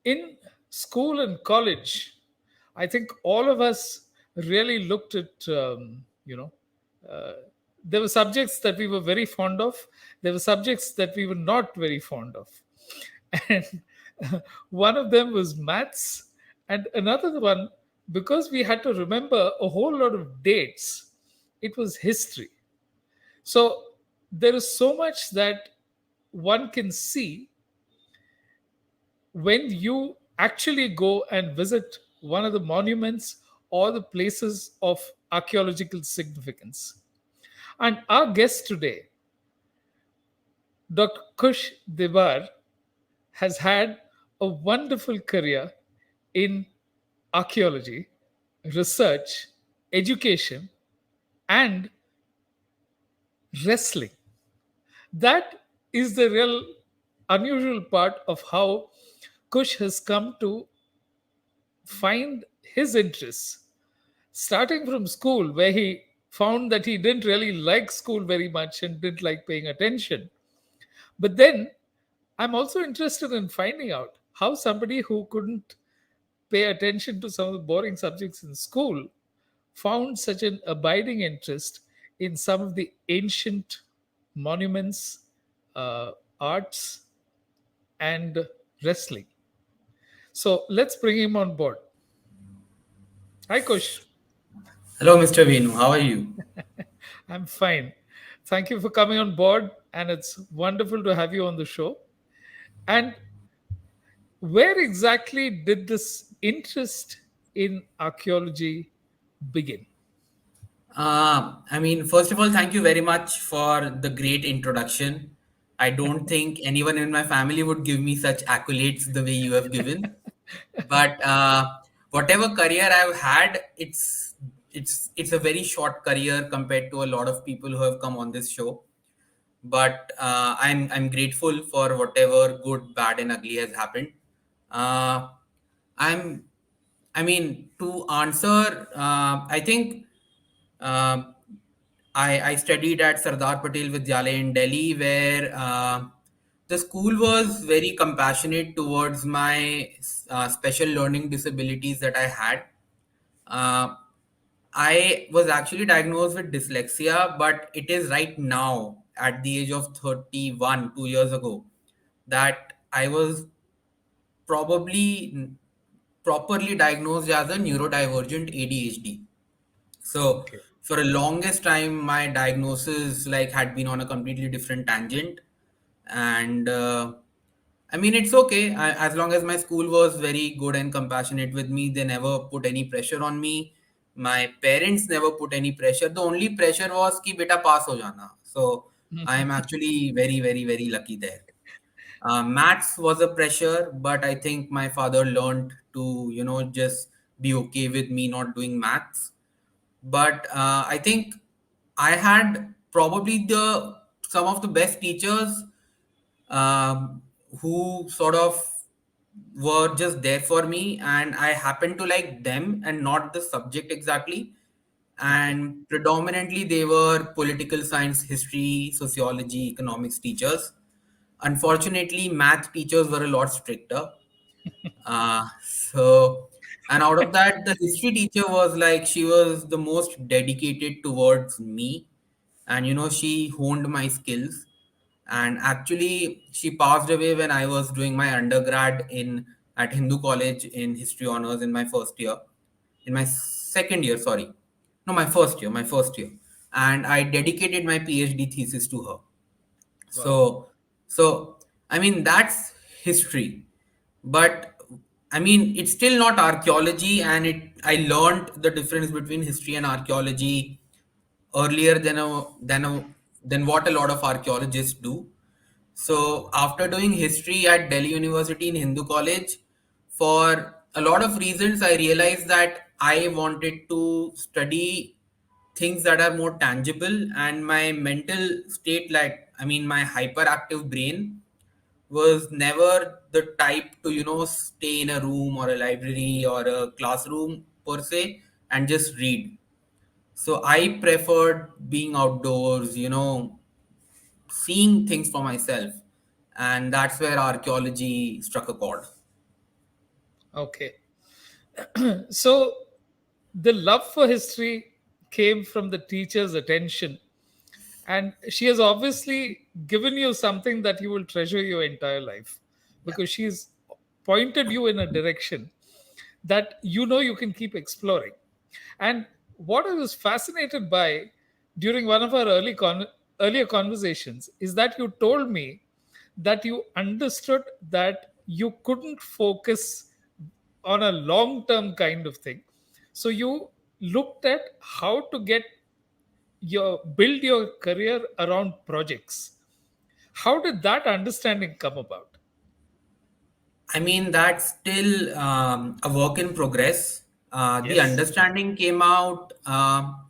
In school and college, I think all of us really looked at, uh, there were subjects that we were very fond of, there were subjects that we were not very fond of. And one of them was maths, and another one, because we had to remember a whole lot of dates, it was history. So there is so much that one can see when you actually go and visit one of the monuments or the places of archaeological significance. And our guest today, Dr. Kush Dhebar, has had a wonderful career in archaeology, research, education, and wrestling. That is the real unusual part of how Kush has come to find his interests, starting from school, where he found that he didn't really like school very much and didn't like paying attention. But then I'm also interested in finding out how somebody who couldn't pay attention to some of the boring subjects in school found such an abiding interest in some of the ancient monuments, arts, and wrestling. So let's bring him on board. Hi, Kush. Hello, Mr. Venu. How are you? I'm fine. Thank you for coming on board, and it's wonderful to have you on the show. And where exactly did this interest in archaeology begin? First of all, thank you very much for the great introduction. I don't think anyone in my family would give me such accolades the way you have given. But whatever career I've had, it's a very short career compared to a lot of people who have come on this show. But I'm grateful for whatever good, bad, and ugly has happened. Uh, I'm to answer, I think um I studied at Sardar Patel Vidyalaya in Delhi, where the school was very compassionate towards my special learning disabilities that I had. Uh, I was actually diagnosed with dyslexia, but it is right now at the age of 31, 2 years ago, that I was probably properly diagnosed as a neurodivergent ADHD. So Okay. for the longest time, my diagnosis like had been on a completely different tangent, and it's okay as long as my school was very good and compassionate with me. They never put any pressure on me. My parents never put any pressure. The only pressure was कि बेटा pass हो जाना. So I am actually very very very lucky there. Maths was a pressure, but I think my father learned to just be okay with me not doing maths. But I think I had probably the some of the best teachers, um, who sort of were just there for me, and I happened to like them and not the subject exactly. Okay. And predominantly they were political science, history, sociology, economics teachers. Unfortunately, math teachers were a lot stricter. So, and out of that, the history teacher was like, she was the most dedicated towards me. And, she honed my skills. And actually, she passed away when I was doing my undergrad at Hindu College in history honors in my first year. In my second year, sorry. No, my first year. And I dedicated my PhD thesis to her. Wow. So that's history, but it's still not archaeology, and I learned the difference between history and archaeology earlier than what a lot of archaeologists do. So after doing history at Delhi University in Hindu College, for a lot of reasons, I realized that I wanted to study things that are more tangible, and my mental state, like my hyperactive brain, was never the type to stay in a room or a library or a classroom per se and just read. So I preferred being outdoors, seeing things for myself, and that's where archaeology struck a chord. Okay. So the love for history came from the teacher's attention, and she has obviously given you something that you will treasure your entire life, Yeah. because she's pointed you in a direction that you know you can keep exploring. And what I was fascinated by during one of our earlier conversations is that you told me that you understood that you couldn't focus on a long term kind of thing. So you looked at how to get your build your career around projects. How did that understanding come about? I mean, that's still a work in progress. The Yes. understanding came out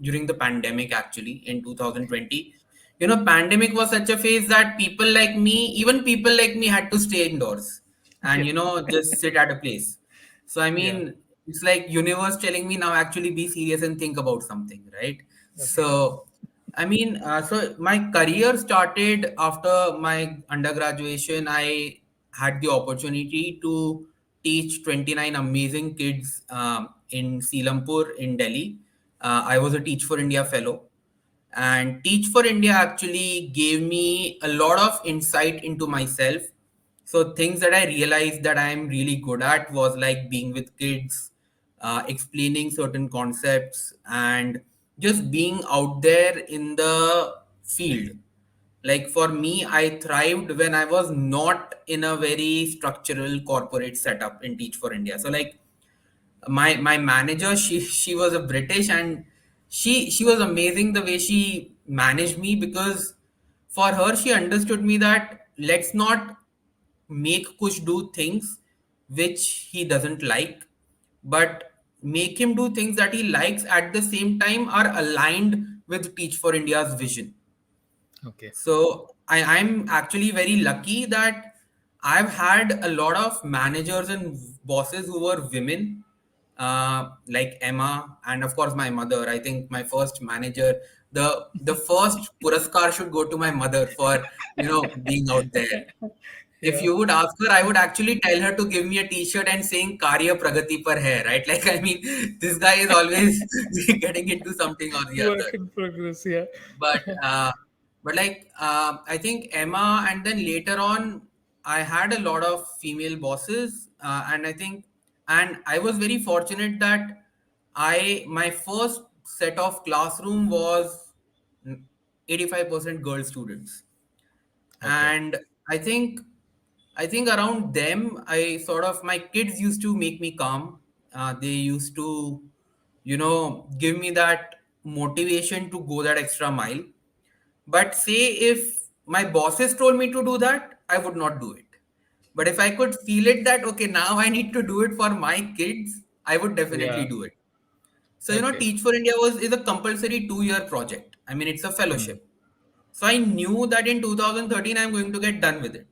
during the pandemic, actually, in 2020. You know, pandemic was such a phase that people like me, even people like me, had to stay indoors and, Yeah. just sit at a place. So, I Yeah. mean, it's like universe telling me now actually be serious and think about something, right? Okay. So, I mean, so my career started after my undergraduation. I had the opportunity to teach 29 amazing kids in Selampur in Delhi. I was a Teach for India fellow. And Teach for India actually gave me a lot of insight into myself. So things that I realized that I'm really good at was like being with kids, explaining certain concepts, and just being out there in the field. Like for me, I thrived when I was not in a very structural corporate setup in Teach for India. So like my manager, she was a British, and she was amazing the way she managed me, because for her she understood me that let's not make Kush do things which he doesn't like, but make him do things that he likes at the same time are aligned with Teach for India's vision. Okay. So I'm actually very lucky that I've had a lot of managers and bosses who were women, like Emma, and of course my mother. I think my first manager, the first puraskar should go to my mother for being out there. If Yeah. you would ask her, I would actually tell her to give me a T-shirt and saying "Karya Pragati par hai," right? Like I mean, this guy is always getting into something or the Work other. in progress. Yeah. But like I think Emma, and then later on I had a lot of female bosses, and I think, and I was very fortunate that I my first set of classroom was 85% girl students. Okay. And i think I think around them, I sort of, my kids used to make me calm. They used to give me that motivation to go that extra mile. But say if my bosses told me to do that, I would not do it. But if I could feel it that, okay, now I need to do it for my kids, I would definitely Yeah. do it. So, Okay. Teach for India is a compulsory 2-year project. I mean, it's a Hmm. fellowship. So I knew that in 2013, I'm going to get done with it.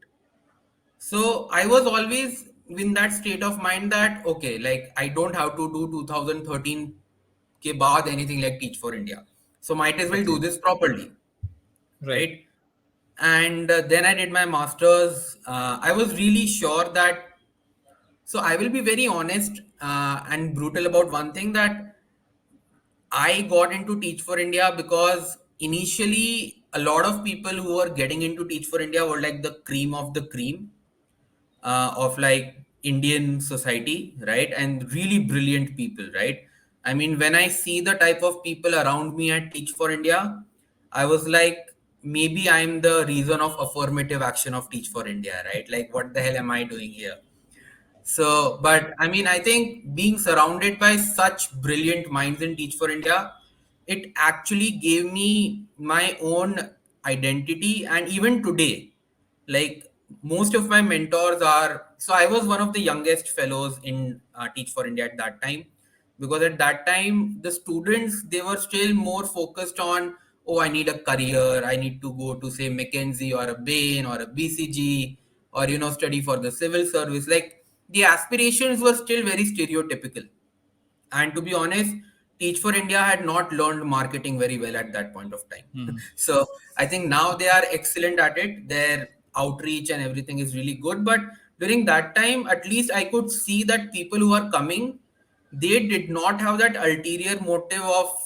So I was always in that state of mind that, okay, like I don't have to do 2013 ke baad anything like Teach for India. So might as well do Okay. this properly, Right. right? And then I did my master's. I was really sure that, so I will be very honest and brutal about one thing, that I got into Teach for India because initially a lot of people who were getting into Teach for India were like the cream of the cream of like Indian society, right? And really brilliant people, right? I mean, when I see the type of people around me at Teach for India, I was like, maybe I'm the reason of affirmative action of Teach for India, right? Like, what the hell am I doing here? So, but I mean, I think being surrounded by such brilliant minds in Teach for India, it actually gave me my own identity. And even today, like most of my mentors are, so I was one of the youngest fellows in Teach for India at that time, because at that time, the students, they were still more focused on, oh, I need a career, I need to go to say McKinsey or a Bain or a BCG, or study for the civil service. Like the aspirations were still very stereotypical. And to be honest, Teach for India had not learned marketing very well at that point of time. Hmm. So I think now they are excellent at it. Their outreach and everything is really good. But during that time, at least I could see that people who are coming, they did not have that ulterior motive of,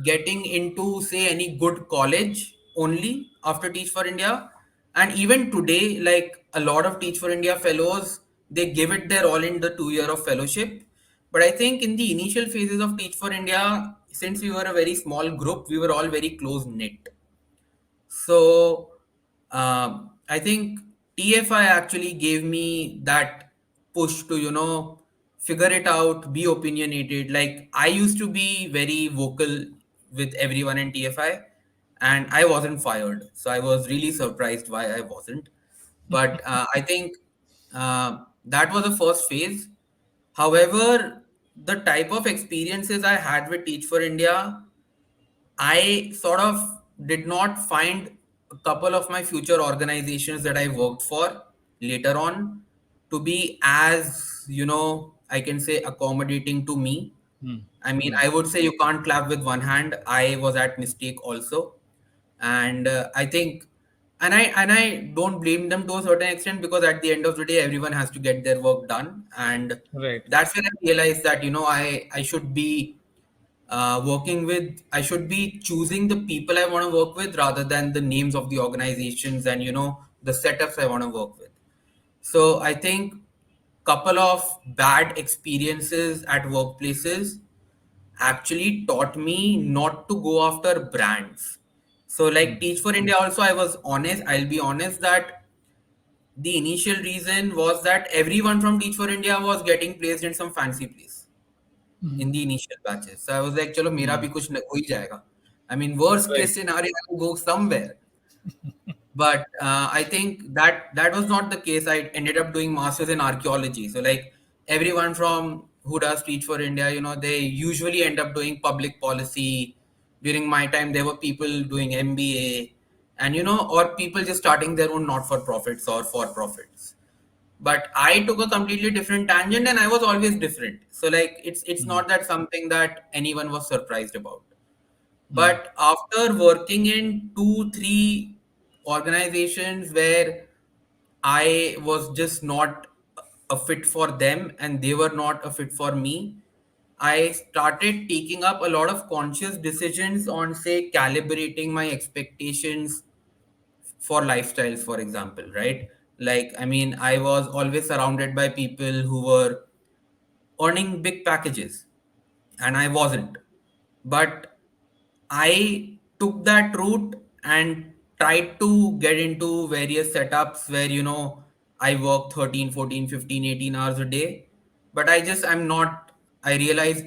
getting into, say, any good college only after Teach for India. And even today, like a lot of Teach for India fellows, they give it their all in the 2 year of fellowship. But I think in the initial phases of Teach for India, since we were a very small group, we were all very close knit. So I think TFI actually gave me that push to, figure it out, be opinionated. Like I used to be very vocal with everyone in TFI, and I wasn't fired. So I was really surprised why I wasn't. But I think that was the first phase. However, the type of experiences I had with Teach for India, I sort of did not find a couple of my future organizations that I worked for later on to be as, I can say accommodating to me. Hmm. I mean, Hmm. I would say you can't clap with one hand. I was at mistake also. And I think, and I don't blame them to a certain extent, because at the end of the day, everyone has to get their work done. And Right. that's when I realized that, I should be I should be choosing the people I want to work with rather than the names of the organizations and, the setups I want to work with. So I think couple of bad experiences at workplaces actually taught me not to go after brands. So like Hmm. Teach for India also, I'll be honest that the initial reason was that everyone from Teach for India was getting placed in some fancy place Hmm. in the initial batches. So I was like, चलो मेरा Hmm. भी कुछ हो ही जाएगा. I mean, worst Right. case scenario, I will go somewhere. But I think that was not the case. I ended up doing masters in archaeology. So like everyone from who does Teach for India, they usually end up doing public policy. During my time, there were people doing MBA, and or people just starting their own not for profits or for profits. But I took a completely different tangent, and I was always different. So like it's Hmm. not that something that anyone was surprised about. Hmm. But after working in 2 3 organizations where I was just not a fit for them and they were not a fit for me, I started taking up a lot of conscious decisions on, say, calibrating my expectations for lifestyles, for example, right? Like, I mean, I was always surrounded by people who were earning big packages and I wasn't. But I took that route and tried to get into various setups where, I work 13, 14, 15, 18 hours a day. But I'm not, I realized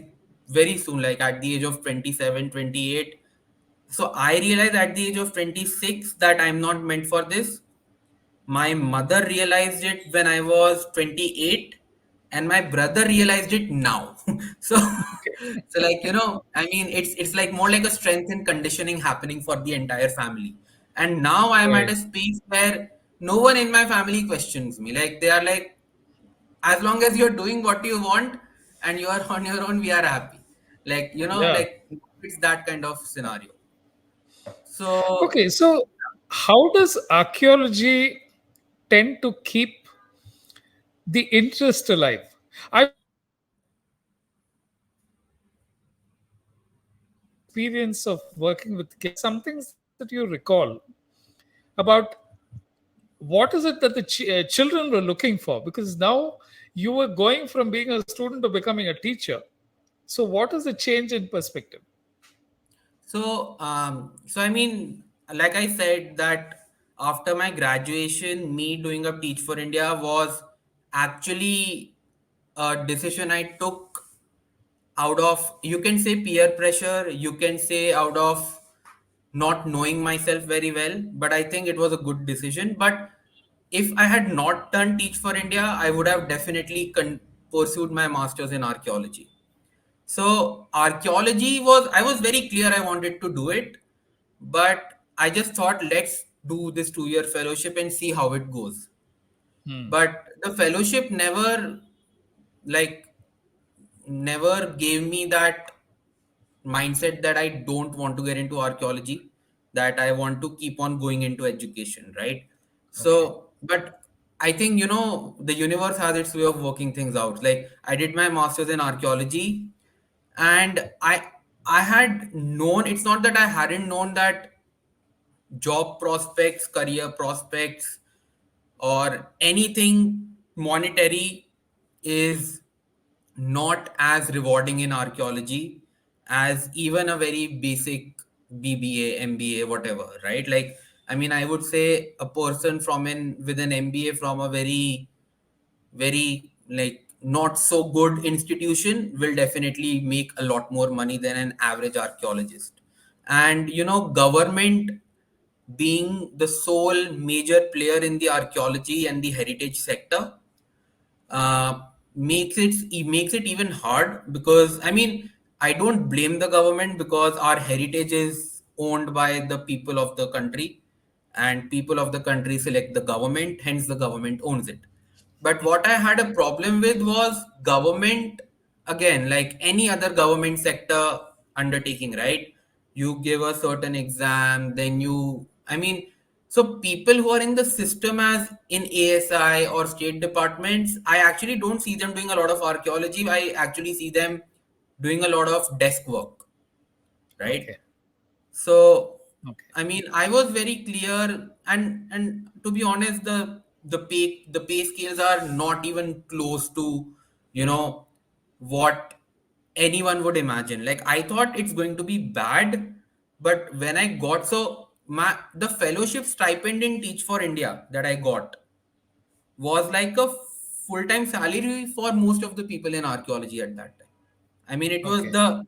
very soon, like at the age of 27, 28. So I realized at the age of 26 that I'm not meant for this. My mother realized it when I was 28, and my brother realized it now. So, so like, I mean, it's like more like a strength and conditioning happening for the entire family. And now I'm at Right. a space where no one in my family questions me. Like they are like, as long as you're doing what you want and you are on your own, we are happy. Like, Yeah. like it's that kind of scenario. So Okay. So, how does archaeology tend to keep the interest alive? I experience of working with kids. Some things that you recall about what is it that the children were looking for? Because now you were going from being a student to becoming a teacher. So, what is the change in perspective? So I mean, like I said, that after my graduation, me doing a Teach for India was actually a decision I took out of, you can say, peer pressure, you can say out of not knowing myself very well, but I think it was a good decision. But if I had not done Teach for India, I would have definitely pursued my master's in archaeology. So archaeology was, I was very clear I wanted to do it, but I just thought let's do this 2 year fellowship and see how it goes. Hmm. But the fellowship like never gave me that mindset that I don't want to get into archaeology, that I want to keep on going into education, right? Okay. So but I think, the universe has its way of working things out. Like, I did my master's in archaeology, and I had known, it's not that I hadn't known that job prospects, career prospects, or anything monetary is not as rewarding in archaeology as even a very basic BBA, MBA, whatever, right? Like, I mean, I would say a person from in with an MBA from a very like not so good institution will definitely make a lot more money than an average archaeologist. And government being the sole major player in the archaeology and the heritage sector, uh, makes it even hard, because I mean, I don't blame the government, because our heritage is owned by the people of the country, and people of the country select the government, hence the government owns it. But what I had a problem with was government, again, like any other government sector undertaking, right? You give a certain exam, then I mean, so people who are in the system as in ASI or state departments, I actually don't see them doing a lot of archaeology. I actually see them doing a lot of desk work, right? Okay. So, Okay. I mean, I was very clear, and to be honest, the pay scales are not even close to, what anyone would imagine. Like, I thought it's going to be bad, but when I got, so my the fellowship stipend in Teach for India that I got was like a full-time salary for most of the people in archaeology at that time. I mean, it was Okay.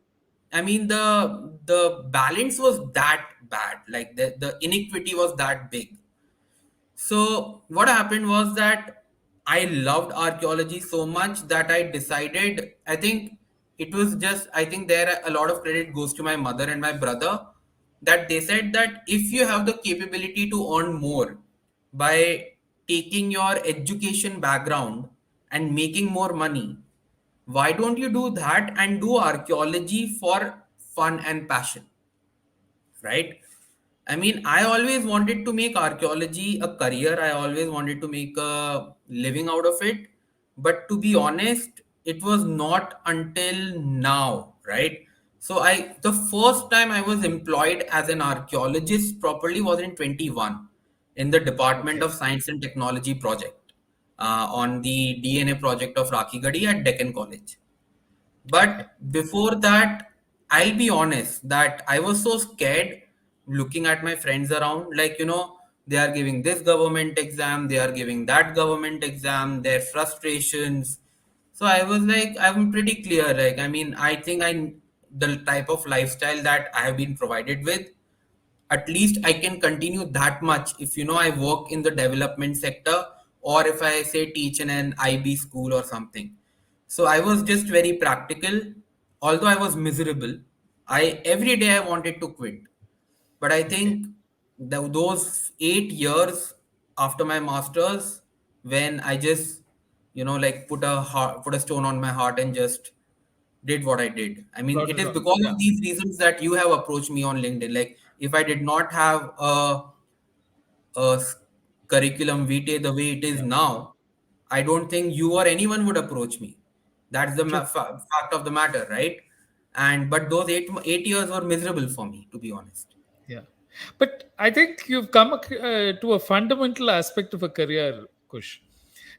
I mean, the balance was that bad. Like, the inequity was that big. So what happened was that I loved archaeology so much that I decided, I think it was just, I think there a lot of credit goes to my mother and my brother, that they said that if you have the capability to earn more by taking your education background and making more money, why don't you do that and do archaeology for fun and passion, right? I mean, I always wanted to make archaeology a career. I always wanted to make a living out of it. But to be honest, it was not until now, right? So the first time I was employed as an archaeologist properly was in 21 in the Department Okay. of Science and Technology project, on the DNA project of Rakhi Gadi at Deccan College. Okay. But before that, I'll be honest that I was so scared looking at my friends around, like, they are giving this government exam, they are giving that government exam, their frustrations. So I was like, I'm pretty clear. Like, I mean, I think the type of lifestyle that I have been provided with, at least I can continue that much if I work in the development sector, or if I say teach in an IB school or something. So I was just very practical. Although I was miserable, I every day I wanted to quit. But I Okay. think those 8 years after my masters, when I just like put a stone on my heart and just did what I did. I mean, Brought it it is on. because Yeah. of these reasons that you have approached me on LinkedIn. Like, if I did not have a curriculum vitae the way it is Yeah. now, I don't think you or anyone would approach me. That's the True. fact of the matter, right? And but those 8 years were miserable for me, to be honest. Yeah. But I think you've come to a fundamental aspect of a career, Kush.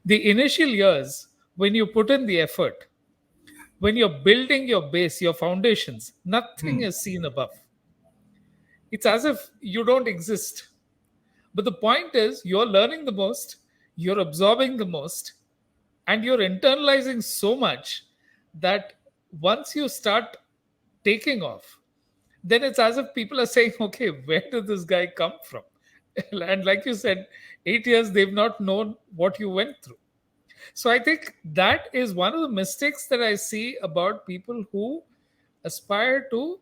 The initial years, when you put in the effort, when you're building your base, your foundations, nothing Hmm. is seen above. It's as if you don't exist. But the point is, you're learning the most, you're absorbing the most, and you're internalizing so much that once you start taking off, then it's as if people are saying, okay, where did this guy come from? And like you said, 8 years, they've not known what you went through. So I think that is one of the mistakes that I see about people who aspire to.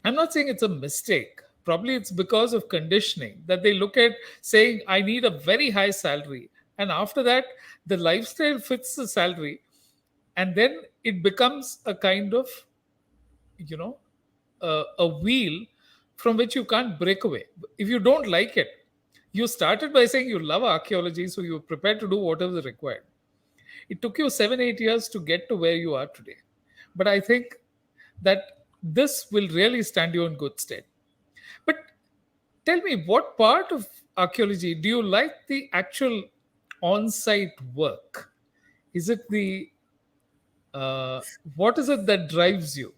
I'm not saying it's a mistake. Probably it's because of conditioning that they look at saying, I need a very high salary. And after that, the lifestyle fits the salary. And then it becomes a kind of, you know, a wheel from which you can't break away. If you don't like it, You started by saying you love archaeology, so you were prepared to do whatever is required. It took you 7, 8 years to get to where you are today. But I think that this will really stand you in good stead. But tell me, what part of archaeology do you like the actual on site work? Is it the, uh, what is it that drives you?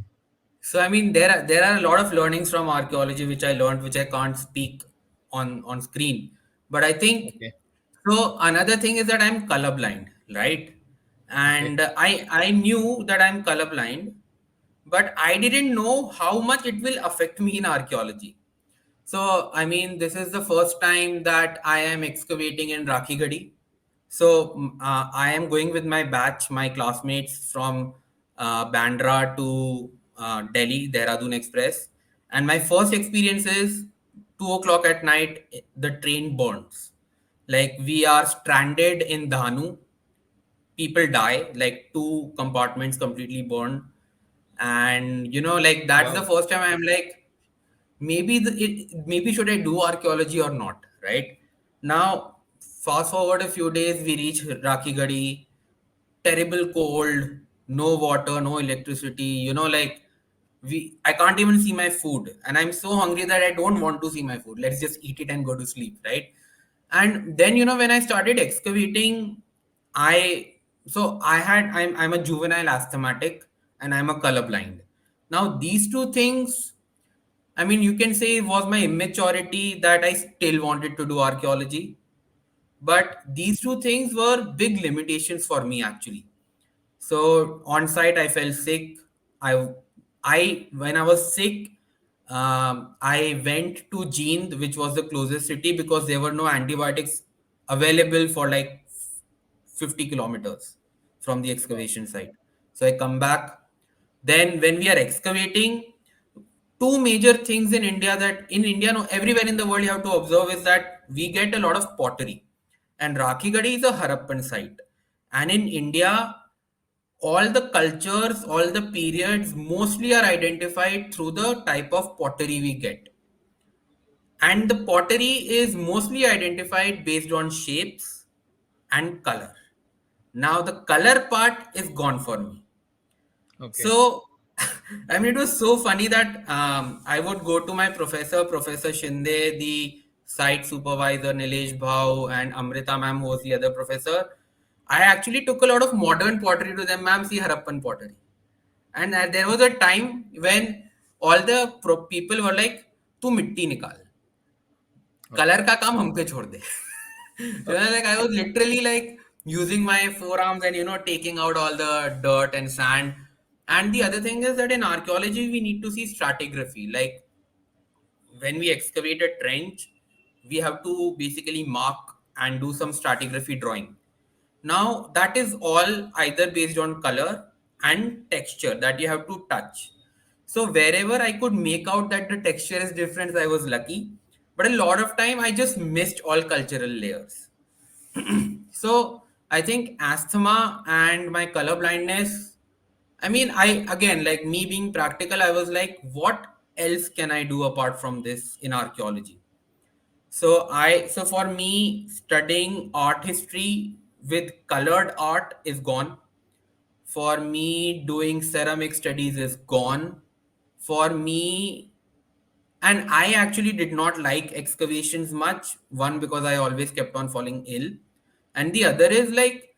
So I mean, there are a lot of learnings from archaeology which I learned, which I can't speak on screen. But I think Okay. so. Another thing is that I'm colorblind, right? Okay. And I knew that I'm colorblind, but I didn't know how much it will affect me in archaeology. So I mean, this is the first time that I am excavating in Rakhigadi. So I am going with my batch, my classmates from Bandra to Delhi, Dehradun Express. And my first experience is 2 o'clock at night, the train burns. Like we are stranded in Dhanu, people die, like two compartments completely burned. And like that's the Wow. first time I'm like, maybe should I do archaeology or not, right? Now fast forward a few days, we reach Rakhigadi, terrible cold, no water, no electricity, like I can't even see my food, and I'm so hungry that I don't want to see my food. Let's just eat it and go to sleep, right? And then when I started excavating, I so I had I'm a juvenile asthmatic and I'm a colorblind. Now these two things, I mean, you can say it was my immaturity that I still wanted to do archaeology, but these two things were big limitations for me actually. So on site, I felt sick. I, I when I was sick, I went to Jeend, which was the closest city, because there were no antibiotics available for like 50 kilometers from the Wow. excavation site. So I come back. Then when we are excavating, two major things in India, that in India, no, everywhere in the world you have to observe, is that we get a lot of pottery. And Rakhigadi is a Harappan site. And in India, all the cultures, all the periods mostly are identified through the type of pottery we get. And the pottery is mostly identified based on shapes and color. Now, the color part is gone for me. Okay. So, I mean, it was so funny that I would go to my professor, Professor Shinde, the site supervisor, Nilesh Bhau, and Amrita ma'am, who was the other professor. I actually took a lot of modern pottery to them, ma'am, see Harappan pottery. And there was a time when all the people were like, "तू मिट्टी निकाल, Okay. color का काम हमको छोड़ दे." Like I was literally like using my forearms and taking out all the dirt and sand. And the other thing is that in archaeology we need to see stratigraphy. Like when we excavate a trench, we have to basically mark and do some stratigraphy drawing. Now that is all either based on color and texture that you have to touch. So wherever I could make out that the texture is different, I was lucky. But a lot of time I just missed all cultural layers. So I think asthma and my color blindness. I mean, I again, like me being practical, I was like, what else can I do apart from this in archaeology? So for me, studying art history with colored art is gone. For me, doing ceramic studies is gone. For me, and I actually did not like excavations much. One, because I always kept on falling ill. And the other is like,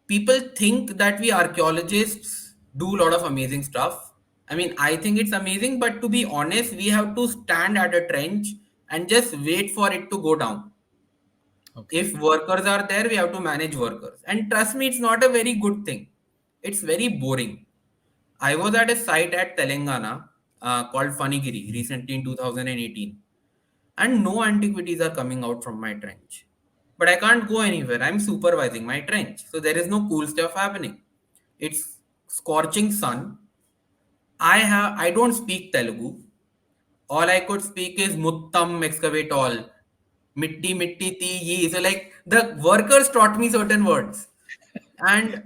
people think that we archaeologists do a lot of amazing stuff. I mean, I think it's amazing, but to be honest, we have to stand at a trench and just wait for it to go down. Okay. If workers are there, we have to manage workers. And trust me, it's not a very good thing. It's very boring. I was at a site at Telangana called Fanigiri recently in 2018, and no antiquities are coming out from my trench. But I can't go anywhere. I'm supervising my trench, so there is no cool stuff happening. It's scorching sun. I don't speak Telugu. All I could speak is Muttam, excavate all. Mitti mitti ti ye. So like the workers taught me certain words. And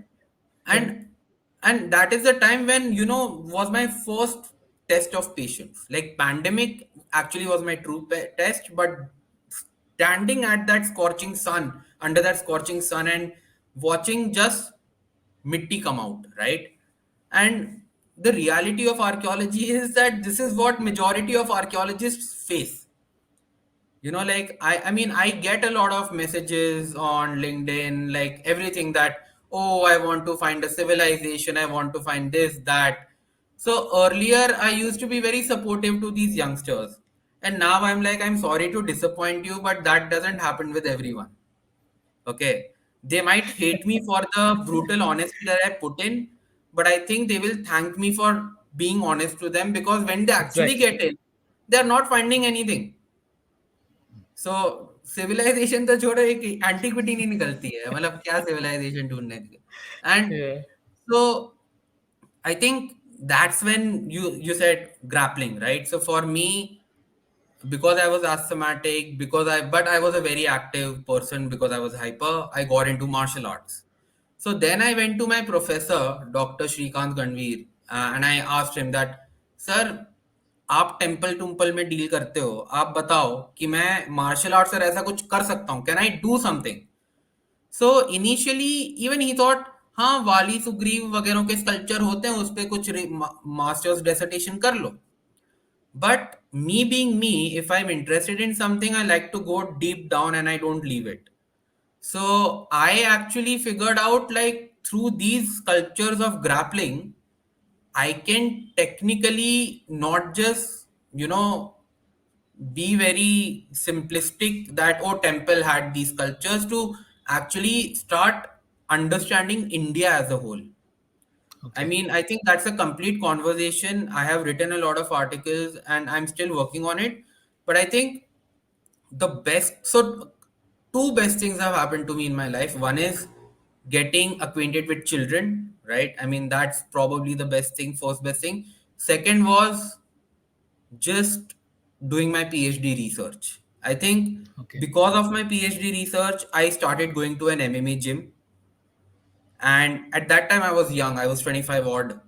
Okay. and and that is the time when was my first test of patience. Like pandemic actually was my true test, but standing at that scorching sun, under that scorching sun, and watching just mitti come out, right? And the reality of archaeology is that this is what majority of archaeologists face. Like I mean, I get a lot of messages on LinkedIn, like everything that, oh, I want to find a civilization, I want to find this, that. So earlier I used to be very supportive to these youngsters, and now I'm like, I'm sorry to disappoint you, but that doesn't happen with everyone. Okay, they might hate me for the brutal honesty that I put in, but I think they will thank me for being honest to them, because when they actually Exactly. get in, they're not finding anything. So civilisation तो छोड़ो, एक antiquity नहीं निकलती है, मतलब क्या civilisation ढूंढने के लिए. And Yeah. So I think that's when you said grappling, right? So for me, because I was asthmatic, but I was a very active person, because I was hyper, I got into martial arts. So then I went to my professor, Dr. Shrikant Ganveer, and I asked him that, sir, आप temple टुम्पल में deal करते हो, आप बताओ कि मैं martial art से ऐसा कुछ कर सकता हूँ, can I do something? So initially even he thought, हाँ, वाली सुग्रीव वगैरह के स्कल्पचर होते हैं, उस पे कुछ मास्टर्स डेसर्टेशन कर लो. But me being me, if I'm interested in something, I like to go deep down and I don't leave it. So I actually figured out, like, through these sculptures of grappling, I can technically not just, be very simplistic that, oh, temple had these sculptures, to actually start understanding India as a whole. I Okay. mean, I think that's a complete conversation. I have written a lot of articles and I'm still working on it. But I think two best things have happened to me in my life. One is getting acquainted with children, right? I mean, that's probably the best thing, first best thing. Second was just doing my PhD research. I think Okay. because of my PhD research, I started going to an MMA gym. And at that time, I was young. I was 25 odd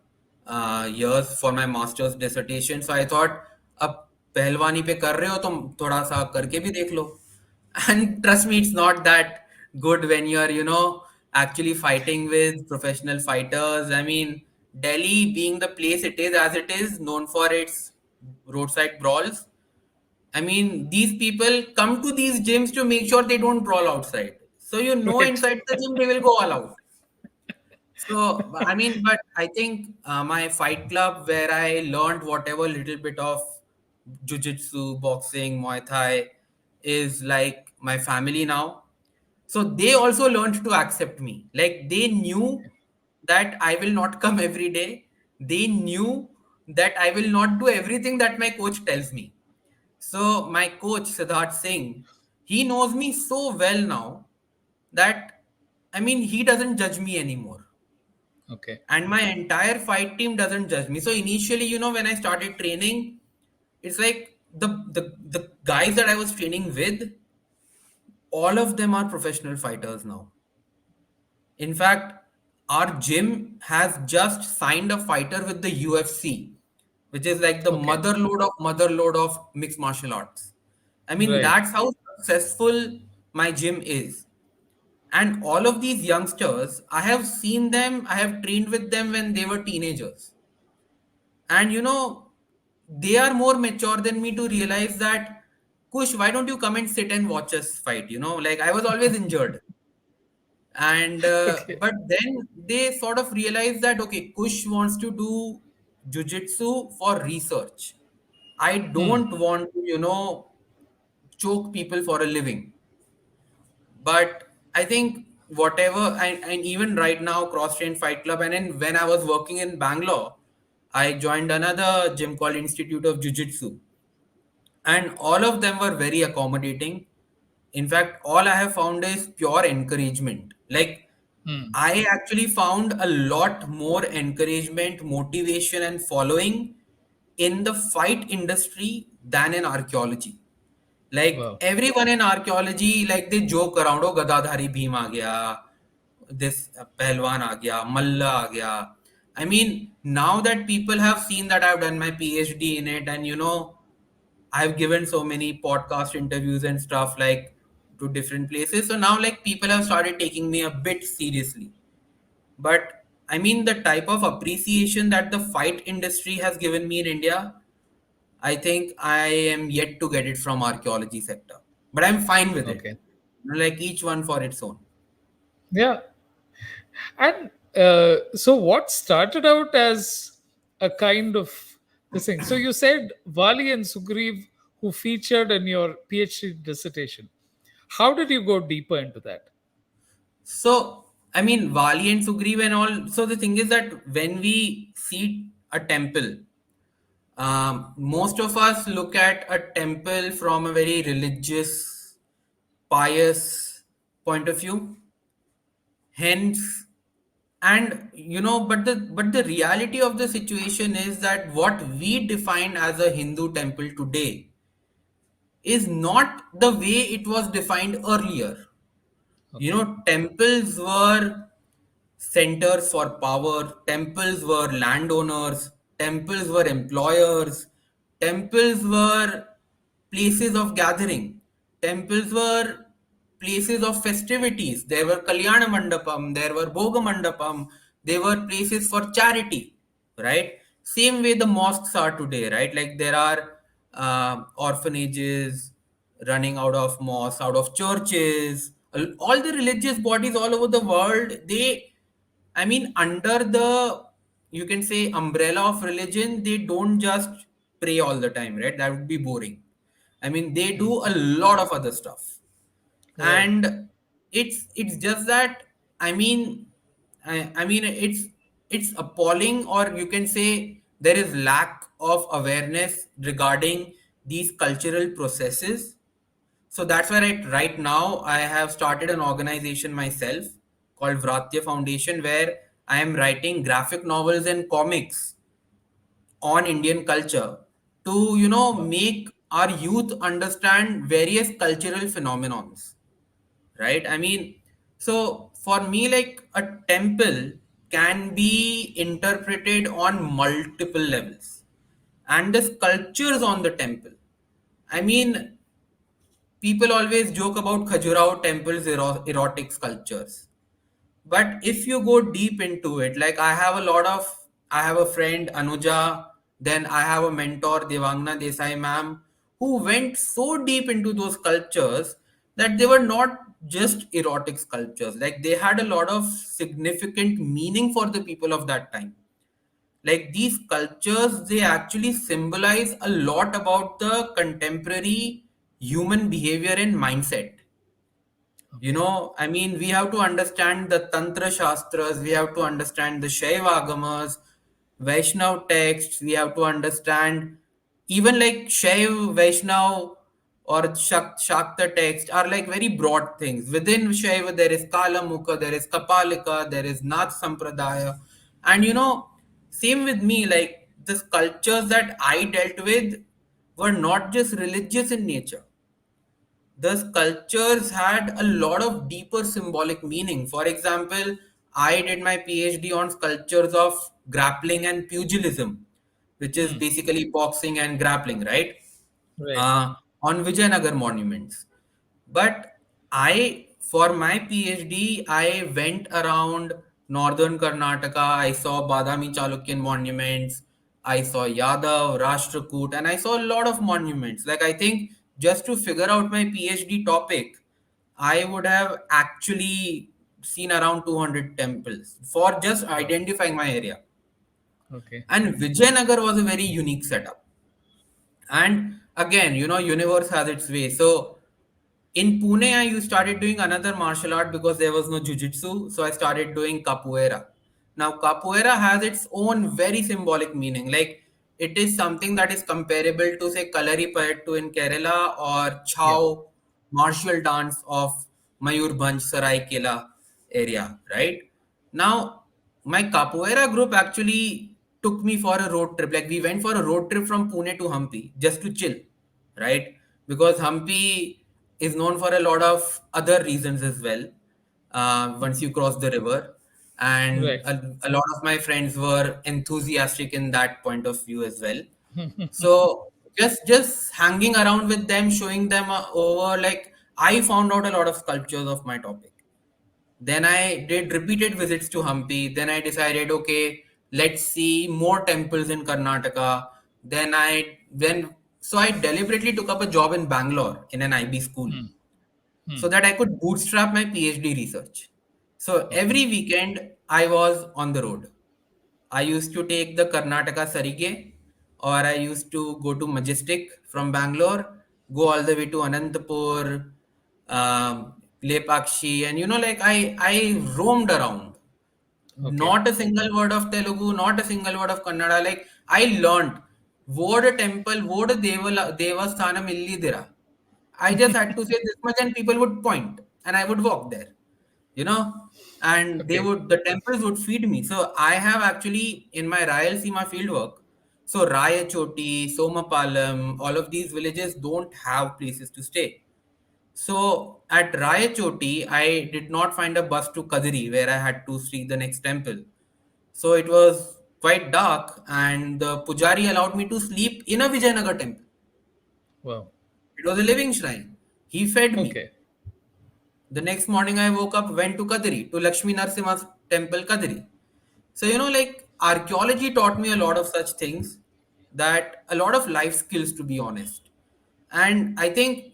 years for my master's dissertation. So I thought, अब पहलवानी पे कर रहे हो तो थोड़ा सा करके भी देख लो. And trust me, it's not that good when you're, actually fighting with professional fighters. I mean, Delhi being the place it is, as it is, known for its roadside brawls. I mean, these people come to these gyms to make sure they don't brawl outside. So, Right. inside the gym, they will go all out. So, I mean, but I think my fight club, where I learned whatever little bit of jujitsu, boxing, Muay Thai, is like my family now. So they also learned to accept me. Like, they knew that I will not come every day. They knew that I will not do everything that my coach tells me. So my coach, Siddharth Singh, he knows me so well now that, I mean, he doesn't judge me anymore, Okay. and my entire fight team doesn't judge me. So initially, when I started training, it's like the guys that I was training with, all of them are professional fighters now. In fact, our gym has just signed a fighter with the UFC, which is like the Okay. motherlode of mixed martial arts. I mean, Right. that's how successful my gym is. And all of these youngsters, I have seen them, I have trained with them when they were teenagers. And they are more mature than me to realize that, Kush, why don't you come and sit and watch us fight? Like, I was always injured. And Okay. but then they sort of realized that, okay, Kush wants to do jujitsu for research. I Hmm. don't want to, choke people for a living. But I think whatever, and even right now, Cross Train Fight Club, and then when I was working in Bangalore, I joined another gym called Institute of Jiu Jitsu, and all of them were very accommodating. In fact, all I have found is pure encouragement. Like, Hmm. I actually found a lot more encouragement, motivation, and following in the fight industry than in archaeology. Like, Wow. everyone in archaeology, like, they joke around, oh, Gadadhari Bhim aa gaya, this Pehlwan aa gaya, Malla aa gaya. I mean, now that people have seen that I've done my PhD in it, and I've given so many podcast interviews and stuff, like, to different places. So now like people have started taking me a bit seriously. But I mean, the type of appreciation that the fight industry has given me in India, I think I am yet to get it from archaeology sector. But I'm fine with it. Okay. Like each one for its own. Yeah. And so, what started out as a kind of this thing? So, you said Vali and Sugriv, who featured in your PhD dissertation. How did you go deeper into that? So, I mean, Vali and Sugriv and all. So, the thing is that when we see a temple, most of us look at a temple from a very religious, pious point of view. Hence, and but the reality of the situation is that what we define as a Hindu temple today is not the way it was defined earlier. Okay. Temples were centers for power, temples were landowners, temples were employers, temples were places of gathering, temples were places of festivities. There were Kalyana Mandapam, there were Bhoga Mandapam, they were places for charity, right? Same way the mosques are today, right? Like there are orphanages running out of mosques, out of churches. All the religious bodies all over the world, they, I mean, under the, you can say, umbrella of religion, they don't just pray all the time, right? That would be boring. I mean, they Hmm. do a lot of other stuff. Right. And it's just that, I mean, I mean, it's appalling, or you can say there is lack of awareness regarding these cultural processes. So that's why right now I have started an organization myself called Vratya Foundation, where I am writing graphic novels and comics on Indian culture to, Wow. make our youth understand various cultural phenomenons, right? I mean, so for me, like a temple can be interpreted on multiple levels, and the sculptures on the temple. I mean, people always joke about Khajuraho temple's erotic sculptures. But if you go deep into it, like I have a friend, Anuja, then I have a mentor, Devangna Desai ma'am, who went so deep into those sculptures that they were not just erotic sculptures. Like they had a lot of significant meaning for the people of that time. Like these sculptures, they actually symbolize a lot about the contemporary human behavior and mindset. Okay. I mean, we have to understand the Tantra Shastras, we have to understand the Shaiva Agamas, Vaishnav texts, we have to understand even like Shaiv, Vaishnav, or Shakta text are like very broad things. Within Shaiva, there is Kala Mukha, there is Kapalika, there is Nath Sampradaya. And same with me, like the sculptures that I dealt with were not just religious in nature. The sculptures had a lot of deeper symbolic meaning. For example, I did my PhD on sculptures of grappling and pugilism, which is Hmm. basically boxing and grappling, right? Right. On Vijayanagara monuments. But for my PhD, I went around northern Karnataka. I saw Badami Chalukyan monuments. I saw Yadav, Rashtrakoot, and I saw a lot of monuments. Like, I think just to figure out my PhD topic, I would have actually seen around 200 temples for just Wow. identifying my area. Okay. And Vijayanagar was a very unique setup. And again, universe has its way. So in Pune, I started doing another martial art because there was no jujitsu. So I started doing capoeira. Now, capoeira has its own very symbolic meaning. Like it is something that is comparable to, say, Kalaripayattu in Kerala or Yeah. Chow martial dance of Mayurbhanj, Saraikela area, right? Now, my capoeira group actually took me for a road trip. Like we went for a road trip from Pune to Hampi just to chill, right? Because Hampi is known for a lot of other reasons as well. Once you cross the river, and Right. a lot of my friends were enthusiastic in that point of view as well. So just hanging around with them, showing them over, like I found out a lot of sculptures of my topic. Then I did repeated visits to Hampi. Then I decided, okay, let's see more temples in Karnataka. Then so I deliberately took up a job in Bangalore in an IB school Hmm. so Hmm. that I could bootstrap my PhD research. So Okay. every weekend I was on the road. I used to take the Karnataka Sarige, or I used to go to Majestic from Bangalore, go all the way to Anantapur, Lepakshi, and like I roamed around. Okay. Not a single word of Telugu, not a single word of Kannada. Like I learned, what a temple, what a Devasthanam illidira. I just had to say this much, and people would point, and I would walk there, you know, and Okay. the temples would feed me. So I have actually in my Rayalaseema fieldwork, so Rayachoti, Somapalam, all of these villages don't have places to stay. So at Rayachoti, I did not find a bus to Kadiri where I had to see the next temple. So it was quite dark, and the pujari allowed me to sleep in a Vijayanagara temple. Wow. It was a living shrine. He fed me. Okay. The next morning, I woke up, went to Kadiri, to Lakshmi Narasimha's temple, Kadiri. So, like archaeology taught me a lot of such things, that a lot of life skills, to be honest. And I think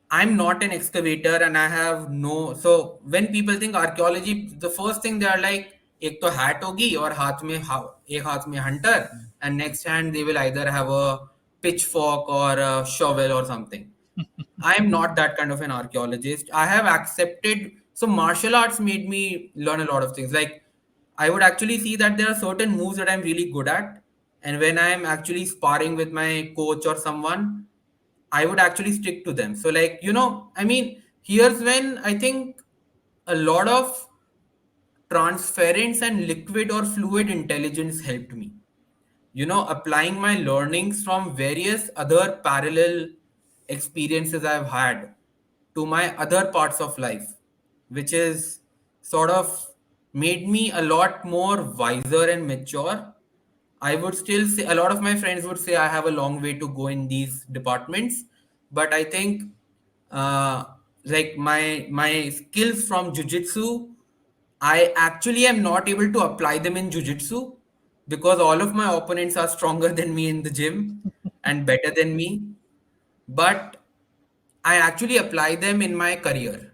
I'm not an excavator, and I have no. So when people think archaeology, the first thing they are like, एक तो hat होगी और एक हाथ में hunter, and next hand they will either have a pitchfork or a shovel or something. I am not that kind of an archaeologist. I have accepted. So martial arts made me learn a lot of things. Like I would actually see that there are certain moves that I'm really good at, and when I'm actually sparring with my coach or someone, I would actually stick to them. So, like, I mean, here's when I think a lot of transference and liquid or fluid intelligence helped me. Applying my learnings from various other parallel experiences I've had to my other parts of life, which is sort of made me a lot more wiser and mature. I would still say a lot of my friends would say I have a long way to go in these departments, but I think uh, like my skills from jujitsu, I actually am not able to apply them in jujitsu because all of my opponents are stronger than me in the gym and better than me. But I actually apply them in my career.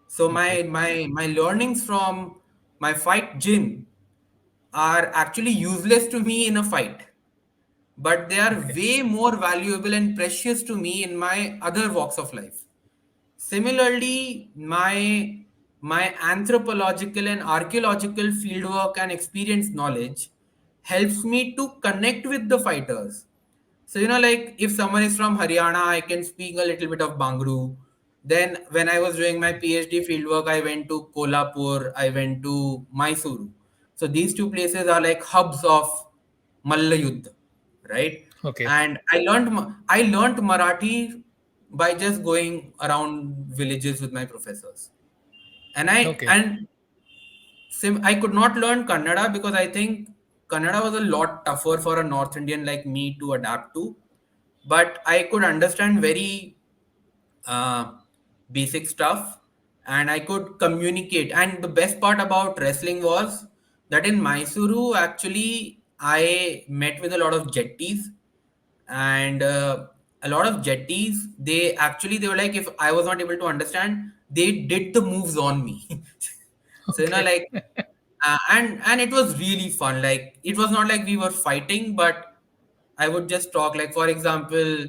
So Okay. my learnings from my fight gym are actually useless to me in a fight, but they are Okay. way more valuable and precious to me in my other walks of life. Similarly, my anthropological and archaeological fieldwork and experience knowledge helps me to connect with the fighters. So, like if someone is from Haryana, I can speak a little bit of Bangru. Then, when I was doing my PhD fieldwork, I went to Kolhapur, I went to Mysuru. So, these two places are like hubs of Malla Yuddha, right? Okay. And I learned Marathi by just going around villages with my professors. And Okay. I could not learn Kannada because I think Kannada was a lot tougher for a North Indian like me to adapt to. But I could understand very uh, basic stuff, and I could communicate. And the best part about wrestling was that in Mysuru, actually, I met with a lot of jetties, and a lot of jetties. They were like, if I was not able to understand, they did the moves on me. So Okay. like and it was really fun. Like it was not like we were fighting, but I would just talk. Like for example,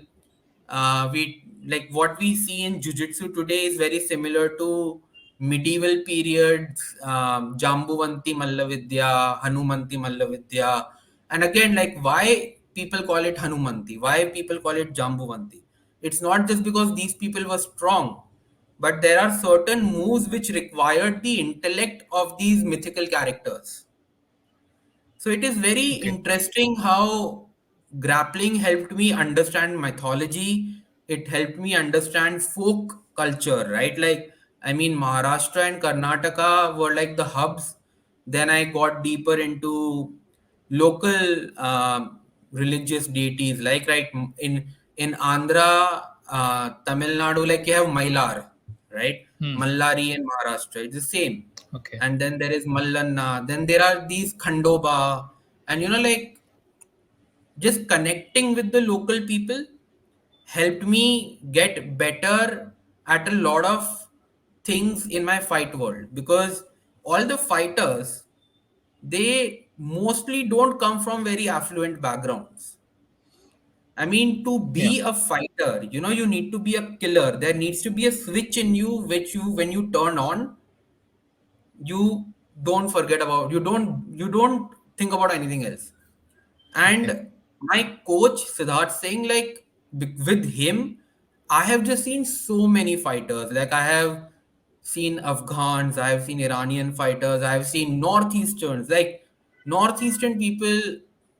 we like what we see in jujitsu today is very similar to medieval periods, Jambuvanti Mallavidya, Hanumanti Mallavidya, and again, like why people call it Hanumanti, why people call it Jambuvanti. It's not just because these people were strong, but there are certain moves which required the intellect of these mythical characters. So it is very Okay. interesting how grappling helped me understand mythology. It helped me understand folk culture, right? Like, I mean, Maharashtra and Karnataka were like the hubs. Then I got deeper into local religious deities, like right in Andhra. Tamil Nadu, like you have Mailar, right? Hmm. Mallari in Maharashtra, it's the same. Okay. And then there is Mallanna, then there are these Khandoba, and like just connecting with the local people helped me get better at a lot of things in my fight world, because all the fighters, they mostly don't come from very affluent backgrounds. I mean, to Yeah. be a fighter, you need to be a killer. There needs to be a switch in you, which when you turn on, you you don't think about anything else. Okay. And my coach Siddharth saying, like, with him, I have just seen so many fighters. Like, I have seen Afghans, I have seen Iranian fighters, I have seen Northeasterns. Like, Northeastern people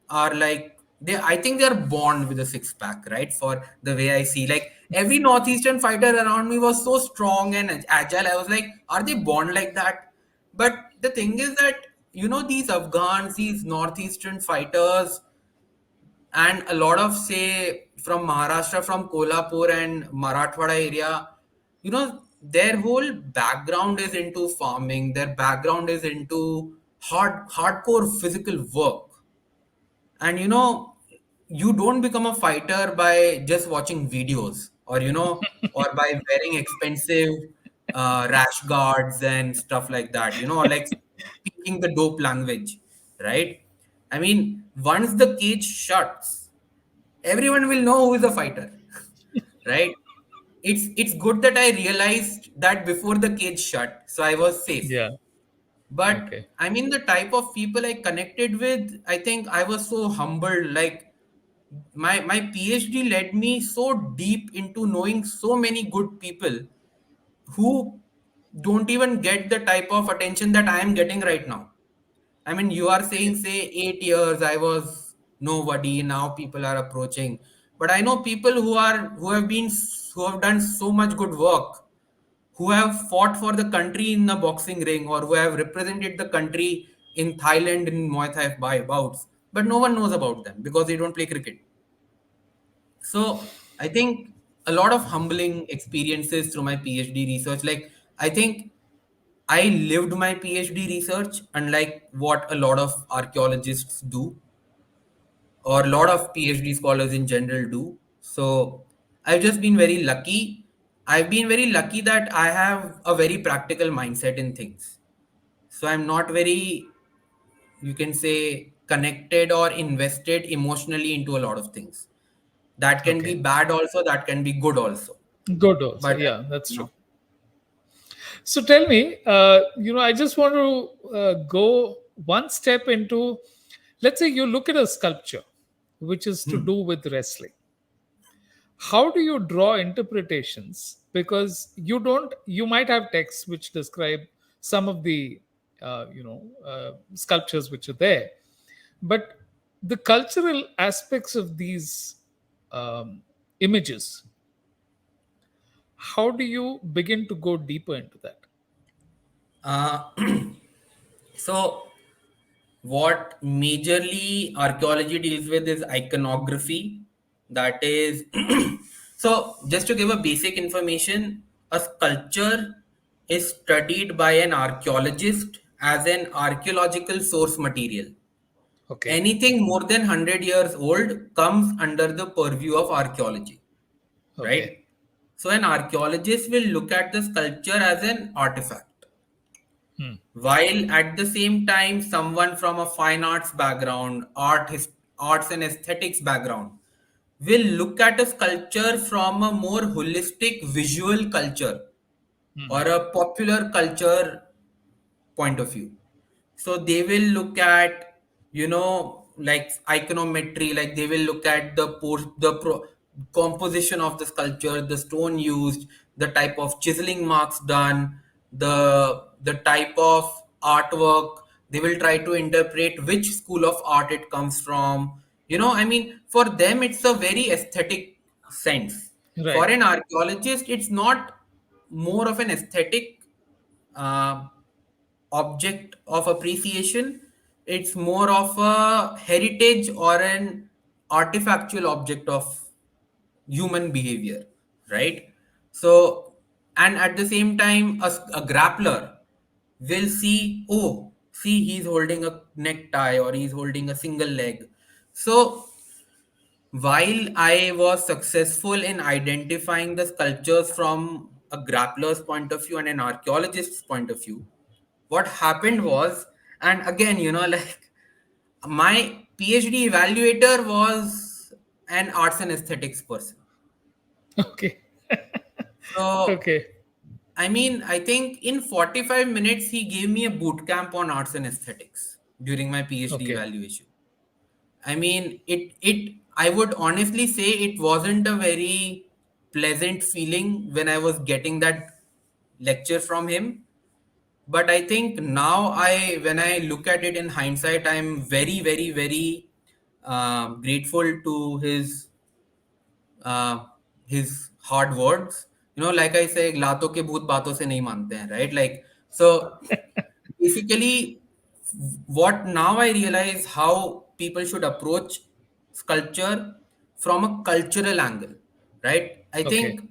are like, I think they're born with a six pack, right? For the way I see, like, every Northeastern fighter around me was so strong and agile. I was like, are they born like that? But the thing is that, these Afghans, these Northeastern fighters, and a lot of, say, from Maharashtra, from Kolhapur and Marathwada area, their whole background is into farming. Their background is into hardcore physical work. And you don't become a fighter by just watching videos, or or by wearing expensive rash guards and stuff like that, or like speaking the dope language, right? I mean, once the cage shuts, everyone will know who is a fighter, right? It's good that I realized that before the cage shut, so I was safe. Yeah. But Okay. I mean, the type of people I connected with, I think I was so humbled. Like, my PhD led me so deep into knowing so many good people who don't even get the type of attention that I am getting right now. I mean, you are Yeah. saying, say, 8 years I was nobody, now people are approaching. But I know people who have done so much good work, who have fought for the country in the boxing ring, or who have represented the country in Thailand in Muay Thai bouts, but no one knows about them because they don't play cricket. So I think a lot of humbling experiences through my PhD research. Like, I think I lived my PhD research, unlike what a lot of archaeologists do, or a lot of PhD scholars in general do. So I've just been very lucky. I've been very lucky that I have a very practical mindset in things. So I'm not very, you can say, connected or invested emotionally into a lot of things. That can be Okay. bad also, that can be good also. Good also. But, Yeah, that's you true. know, So tell me, I just want to go one step into, let's say you look at a sculpture, which is to hmm, do with wrestling. How do you draw interpretations? Because you might have texts which describe some of the, sculptures which are there, but the cultural aspects of these um, images, how do you begin to go deeper into that? uh, so what majorly archaeology deals with is iconography. That is, so just to give a basic information, a sculpture is studied by an archaeologist as an archaeological source material. Okay. Anything more than 100 years old comes under the purview of archaeology, Okay. right? So an archaeologist will look at the sculpture as an artifact, Hmm. while at the same time someone from a fine arts background, arts and aesthetics background, will look at a sculpture from a more holistic visual culture or Hmm. a popular culture point of view. So they will look at, like iconometry, like they will look at composition of the sculpture, the stone used, the type of chiseling marks done, the type of artwork. They will try to interpret which school of art it comes from. I mean, for them, it's a very aesthetic sense. For Right. an archaeologist, it's not more of an aesthetic uh, object of appreciation. It's more of a heritage or an artifactual object of human behavior. right? So, and at the same time, a grappler will see, oh, see, he's holding a necktie or he's holding a single leg. So, while I was successful in identifying the sculptures from a grappler's point of view and an archaeologist's point of view, what happened was, and again, like my PhD evaluator was an arts and aesthetics person. Okay. So, Okay. I mean, I think in 45 minutes, he gave me a boot camp on arts and aesthetics during my PhD Okay. evaluation. I mean, I would honestly say it wasn't a very pleasant feeling when I was getting that lecture from him. But I think now when I look at it in hindsight, I'm very, very, very grateful to uh, his hard words. Like I say, लातों के भूत बातों से नहीं मानते हैं, right? Like, so basically, what now I realize how people should approach sculpture from a cultural angle, right? I Okay. think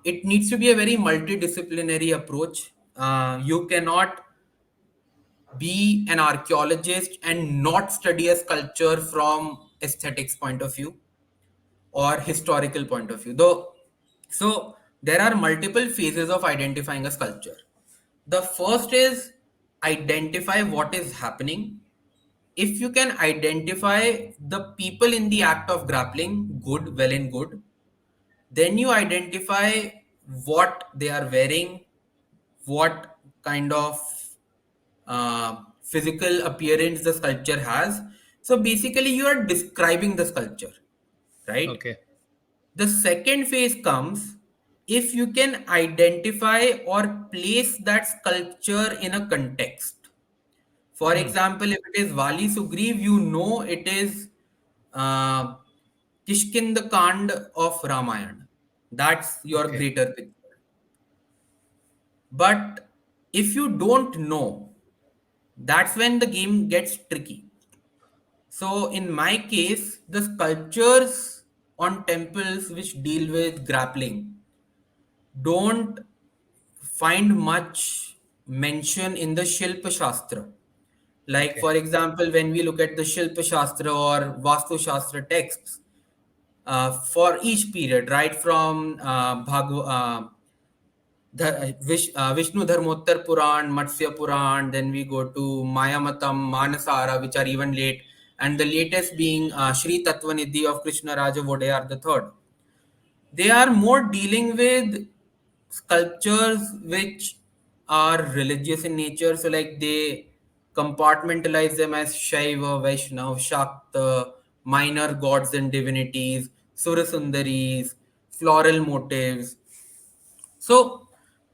it needs to be a very multidisciplinary approach. You cannot be an archaeologist and not study a sculpture from aesthetics point of view or historical point of view, though. So there are multiple phases of identifying a sculpture. The first is identify what is happening. If you can identify the people in the act of grappling, good, well and good. Then you identify what they are wearing, what kind of physical appearance the sculpture has. So basically, you are describing the sculpture, right? Okay. The second phase comes if you can identify or place that sculpture in a context. For Hmm. example, if it is Vali Sugriv, you know it is uh, Kishkinda Kand of Ramayana. That's your Okay. greater picture. But if you don't know, that's when the game gets tricky. So, in my case, the sculptures on temples which deal with grappling don't find much mention in the Shilpa Shastra. Like, Okay. for example, when we look at the Shilpa Shastra or Vastu Shastra texts, for each period, right from Vishnu Dharmottar Puran, Matsya Puran, then we go to Mayamatam, Manasara, which are even late, and the latest being Sri Tattvanidhi of Krishna Raja Vodayar III. They are more dealing with sculptures which are religious in nature. So, like they compartmentalize them as Shaiva, Vaishnava, Shakta, minor gods and divinities, Surasundaris, floral motifs. So,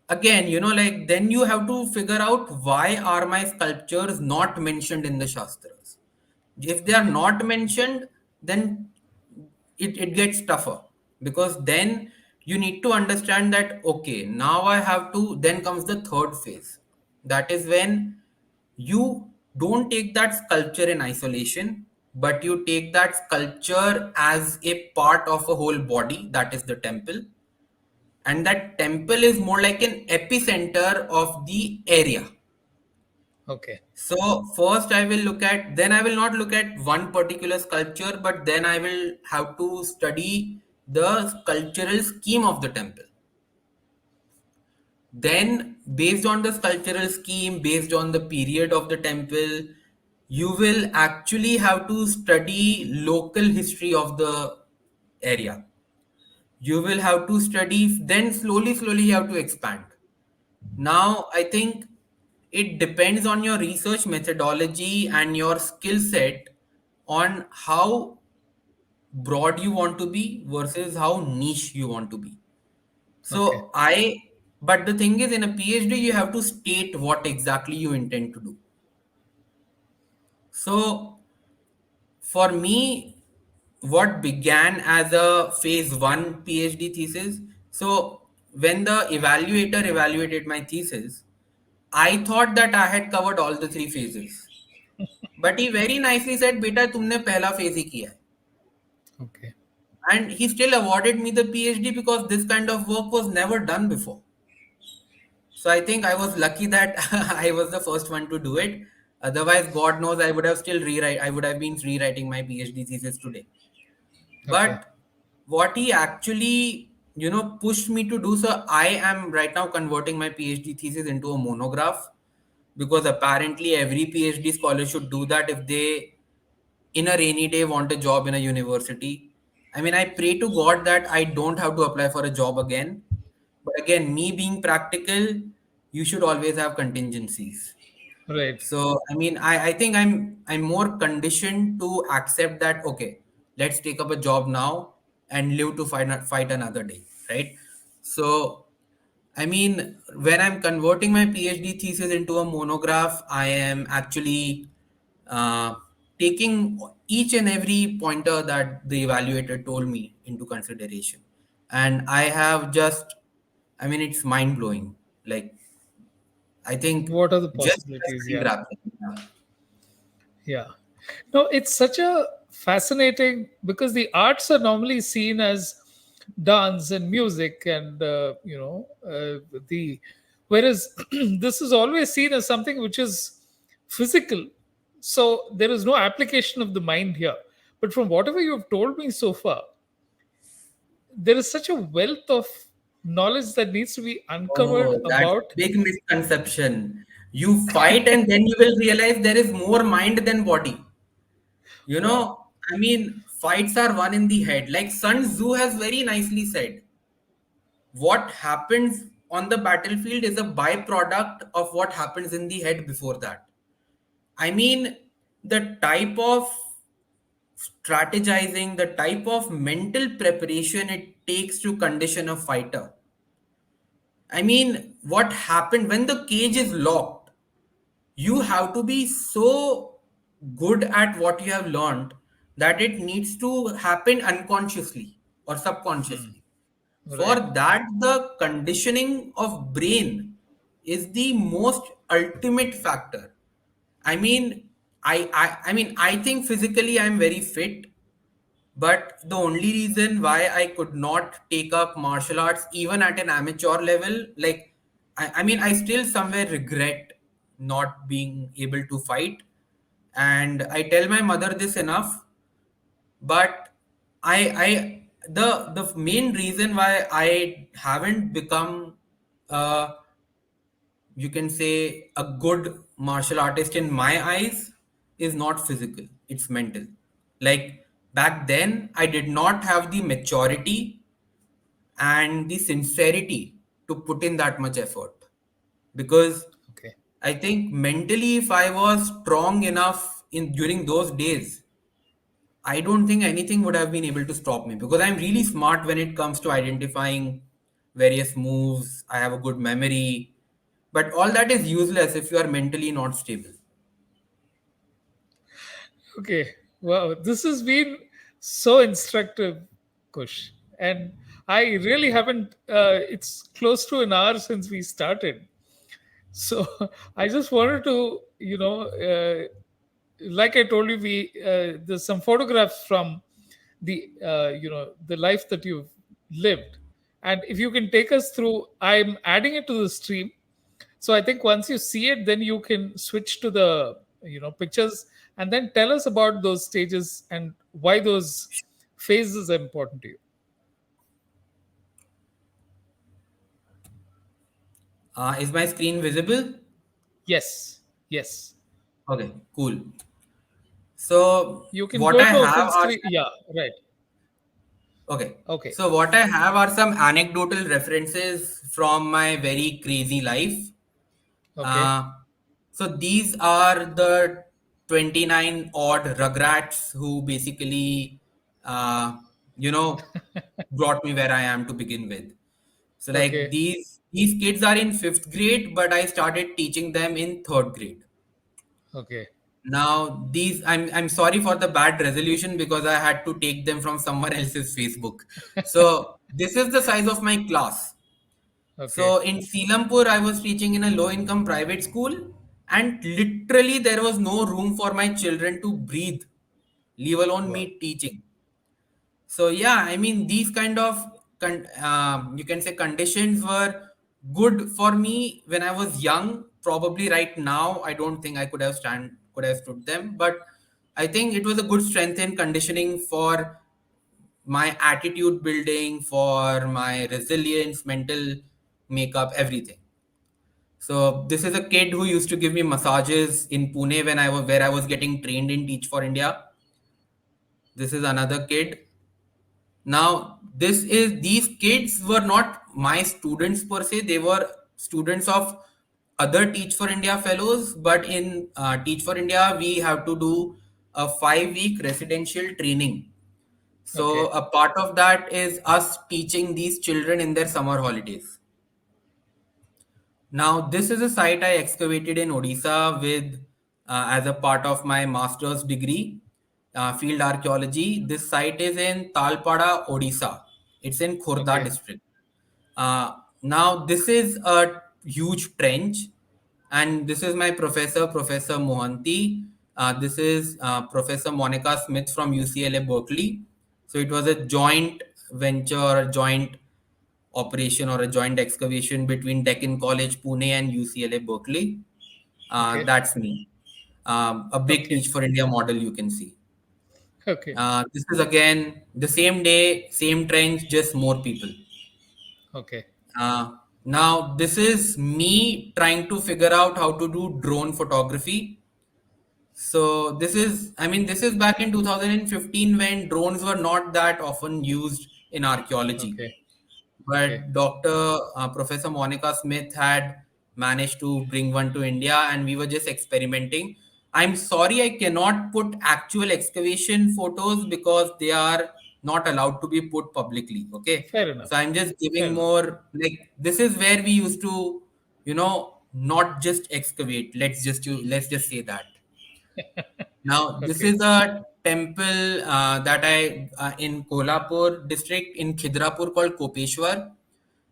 again, like then you have to figure out why are my sculptures not mentioned in the Shastras. If they are not mentioned, then it gets tougher because then you need to understand that okay, now I have to, then comes the third phase. That is when you don't take that sculpture in isolation, but you take that sculpture as a part of a whole body, that is the temple. And that temple is more like an epicenter of the area. Okay. So first I will look at, then I will not look at one particular sculpture, but then I will have to study the sculptural scheme of the temple. Then based on the sculptural scheme, based on the period of the temple, you will actually have to study local history of the area. You will have to study, then slowly you have to expand. Now, I think it depends on your research methodology and your skill set on how broad you want to be versus how niche you want to be. Okay. But the thing is, in a PhD, you have to state what exactly you intend to do. So, for me, what began as a phase one PhD thesis, so when the evaluator evaluated my thesis, I thought that I had covered all the three phases. But he very nicely said, "Beta, तुमने पहला phase ही किया है." Okay. And he still awarded me the PhD because this kind of work was never done before. So I think I was lucky that I was the first one to do it. Otherwise, God knows I would have still rewrite. I would have been rewriting my PhD thesis today. Okay. But what he actually, pushed me to do, so I am right now converting my PhD thesis into a monograph, because apparently every PhD scholar should do that if they, in a rainy day, want a job in a university. I mean, I pray to God that I don't have to apply for a job again. But again, me being practical, you should always have contingencies. Right. So I mean, I think I'm more conditioned to accept that, okay, let's take up a job now and live to fight another day, right? So I mean, when I'm converting my PhD thesis into a monograph, I am actually uh, taking each and every pointer that the evaluator told me into consideration. And I have just, I mean, it's mind blowing. Like, I think What are the just possibilities? doing Yeah. grappling. Yeah. Yeah. No, it's such a fascinating because the arts are normally seen as dance and music and the whereas this is always seen as something which is physical. So there is no application of the mind here. But from whatever you have told me so far, there is such a wealth of knowledge that needs to be uncovered Oh, that's about. big misconception. You fight and then you will realize there is more mind than body. Wow. I mean, fights are one in the head. Like Sun Tzu has very nicely said, what happens on the battlefield is a byproduct of what happens in the head before that. I mean, the type of strategizing, the type of mental preparation it takes to condition a fighter. I mean, what happened when the cage is locked? You have to be so good at what you have learned that it needs to happen unconsciously or subconsciously. For Right. that, the conditioning of brain is the most ultimate factor. I mean, I think physically I'm very fit, but the only reason why I could not take up martial arts even at an amateur level, like, I mean, I still somewhere regret not being able to fight. And I tell my mother this enough, but the main reason why I haven't become, uh, you can say, a good martial artist in my eyes is not physical, it's mental. Like, back then I did not have the maturity and the sincerity to put in that much effort, because Okay. I think mentally, if I was strong enough in during those days, I don't think anything would have been able to stop me, because I'm really smart when it comes to identifying various moves. I have a good memory, but all that is useless if you are mentally not stable. Okay. Wow. This has been so instructive, Kush. And I really haven't, it's close to an hour since we started. So I just wanted to, like I told you, there's some photographs from the life that you've lived. And if you can take us through, I'm adding it to the stream. So I think once you see it, then you can switch to the pictures and then tell us about those stages and why those phases are important to you. Is my screen visible? Yes, yes. Okay, cool. So You can what go I to a have full are screen. Yeah, right. okay. Okay, So what I have are some anecdotal references from my very crazy life. okay, Uh, so these are the 29 odd rugrats who basically, uh, you know, brought me where I am to begin with. So like okay, these kids are in fifth grade, but I started teaching them in third grade. okay, Now these I'm sorry for the bad resolution because I had to take them from someone else's Facebook. So this is the size of my class. okay. So in Selampur, I was teaching in a low income private school, and literally there was no room for my children to breathe, leave alone Wow. me teaching. So yeah, I mean these kind of you can say conditions were good for me when I was young. Probably right now, I don't think I could have stood them, but I think it was a good strength and conditioning for my attitude building, for my resilience, mental makeup, everything. So this is a kid who used to give me massages in Pune when I was where I was getting trained in Teach for India. This is another kid. Now, these kids were not my students per se. They were students of other Teach for India fellows. But in Teach for India, we have to do a 5 week residential training. So Okay. a part of that is us teaching these children in their summer holidays. Now, this is a site I excavated in Odisha with as a part of my master's degree, field archaeology. This site is in Talpada, Odisha. It's in Khurda Okay. district. Now, this is a huge trench, and this is my professor, Professor Mohanty. This is Professor Monica Smith from UCLA Berkeley. So it was a joint venture, a joint operation or a joint excavation between Deccan College, Pune, and UCLA Berkeley. Okay. That's me. A big Okay. Teach for India model you can see. Okay. This is again the same day, same trench, just more people. Okay. Uh, Now, this is me trying to figure out how to do drone photography. So, this is back in 2015 when drones were not that often used in archaeology. Okay. Okay. But Dr. Professor Monica Smith had managed to bring one to India, and we were just experimenting. I'm sorry I cannot put actual excavation photos because they are not allowed to be put publicly. Okay. Fair enough. So I'm just Fair giving enough. more like this is where we used to, not just excavate. Let's just say that. Now, this Okay. is a temple that I in Kolhapur district in Khidrapur called Kopeshwar.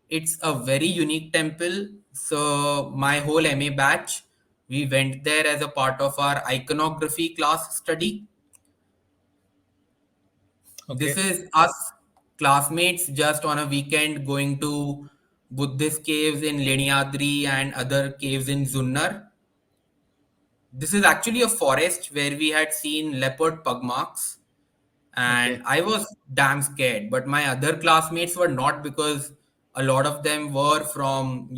It's a very unique temple. So my whole MA batch, we went there as a part of our iconography class study. This Okay. is us classmates just on a weekend going to Buddhist caves in Leniadri and other caves in Zunnar. This is actually a forest where we had seen leopard pug marks, and Okay. I was damn scared. But my other classmates were not because a lot of them were from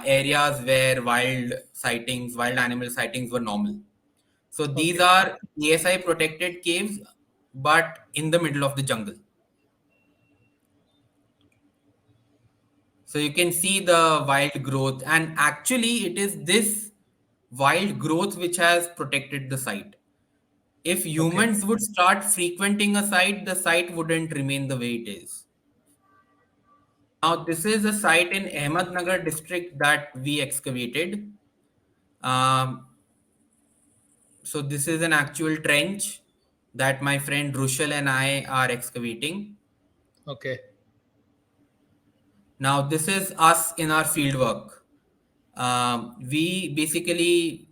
areas where wild animal sightings were normal. So these Okay. are ASI protected caves, but in the middle of the jungle. So you can see the wild growth, and actually, it is this wild growth which has protected the site. If Okay. humans would start frequenting a site, the site wouldn't remain the way it is. Now, this is a site in Ahmednagar district that we excavated. Um, so, this is an actual trench that my friend Rushal and I are excavating. Okay. Now, this is us in our field work. We basically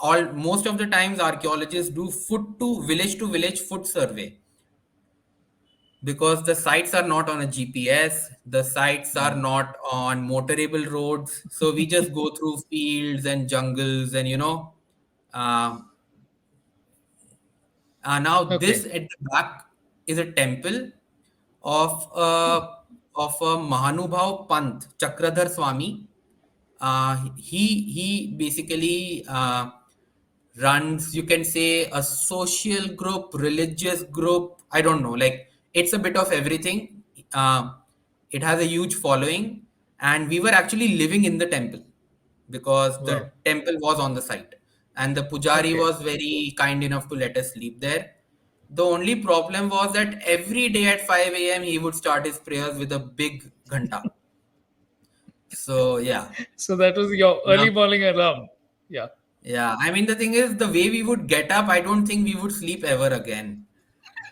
all most of the times archaeologists do foot to village foot survey because the sites are not on a GPS, the sites are Mm. not on motorable roads. So we just go through fields and jungles and uh, now Okay. this at the back is a temple of a Mahanubhav Pant, Chakradhar Swami. He basically runs, you can say, a social group, religious group. I don't know, like it's a bit of everything. Uh, it has a huge following, and we were actually living in the temple because the Wow. temple was on the site, and the pujari Okay. was very kind enough to let us sleep there. The only problem was that every day at 5 a.m. he would start his prayers with a big ghanta. So yeah. So that was your Now, early morning alarm. Yeah. yeah, I mean, the thing is, the way we would get up, I don't think we would sleep ever again.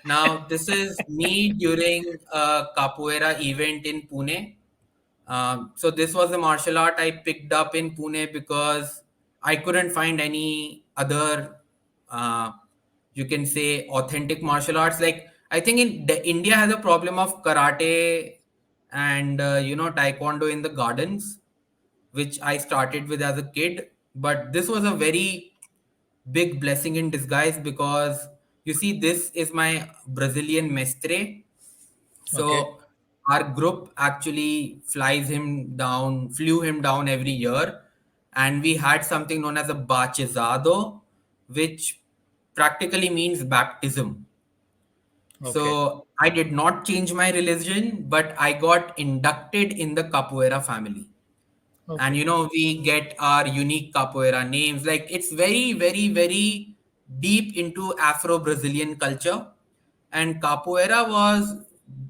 Now, this is me during a capoeira event in Pune. So, this was a martial art I picked up in Pune because I couldn't find any other, uh, you can say, authentic martial arts. Like, I think India has a problem of karate and taekwondo in the gardens, which I started with as a kid. But this was a very big blessing in disguise because you see, this is my Brazilian mestre. Okay. So our group actually flew him down every year, and we had something known as a batizado, which practically means baptism. Okay. So I did not change my religion, but I got inducted in the capoeira family. And Okay. we get our unique capoeira names. Like, it's very, very, very deep into Afro Brazilian culture. And capoeira was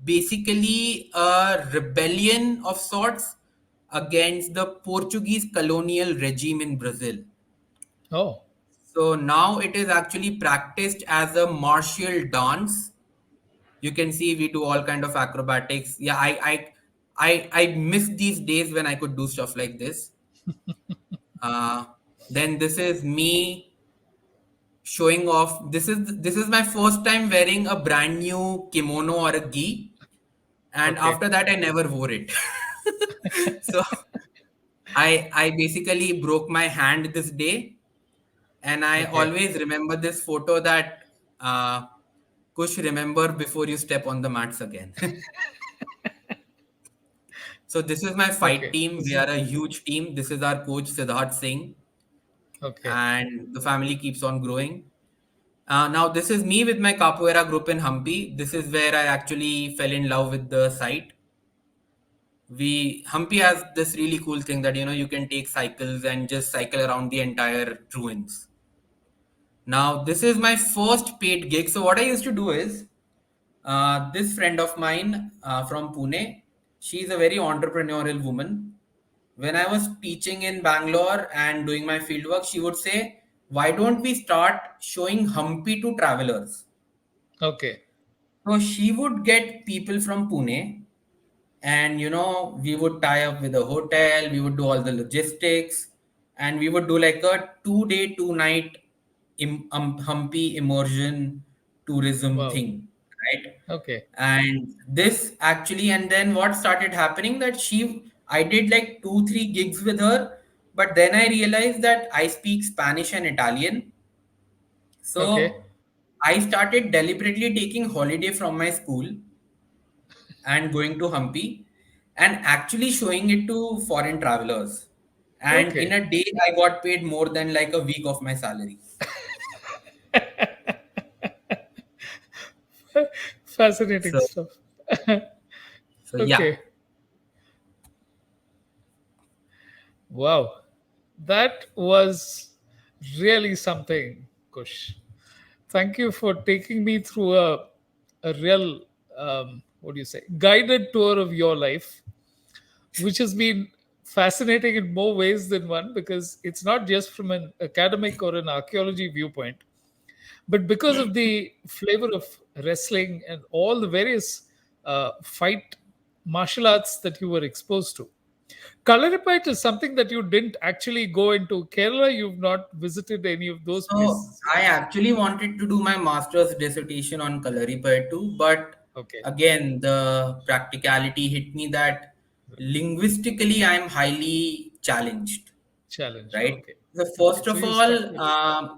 basically a rebellion of sorts against the Portuguese colonial regime in Brazil. Oh. So now it is actually practiced as a martial dance. You can see we do all kind of acrobatics. Yeah, I miss these days when I could do stuff like this. uh, then this is me showing off. This is my first time wearing a brand new kimono or a gi, and Okay. after that I never wore it. So I basically broke my hand this day, and I Okay. always remember this photo that, uh, Kush, remember before you step on the mats again. So this is my fight Okay. team. This We is are a huge team. This is our coach Siddharth Singh, okay. and the family keeps on growing. Now this is me with my capoeira group in Hampi. This is where I actually fell in love with the site. We Hampi has this really cool thing that you can take cycles and just cycle around the entire ruins. Now this is my first paid gig. So what I used to do is, this friend of mine from Pune, she's a very entrepreneurial woman. When I was teaching in Bangalore and doing my fieldwork, she would say, "Why don't we start showing Hampi to travelers?" Okay. So she would get people from Pune, and we would tie up with a hotel, we would do all the logistics, and we would do like a 2 day, 2 night Hampi immersion tourism Wow. thing, right? Okay. And this actually, and then what started happening that I did like 2, 3 gigs with her, but then I realized that I speak Spanish and Italian. Okay. So I started deliberately taking holiday from my school and going to Hampi and actually showing it to foreign travelers. And in Okay. a day, I got paid more than like a week of my salary. Fascinating So, stuff. so yeah. Okay. Wow. That was really something, Kush. Thank you for taking me through a real, what do you say, guided tour of your life, which has been fascinating in more ways than one because it's not just from an academic or an archaeology viewpoint, but because of the flavor of wrestling and all the various fight martial arts that you were exposed to. Kalaripayat is something that you didn't actually go into. Kerala, you've not visited any of those So places I yet. actually wanted to do my master's dissertation on Kalaripayattu, too, but Okay. again, the practicality hit me that linguistically I'm highly challenged, Challenged. right? Okay. So Okay. first So of you all, stuck with it.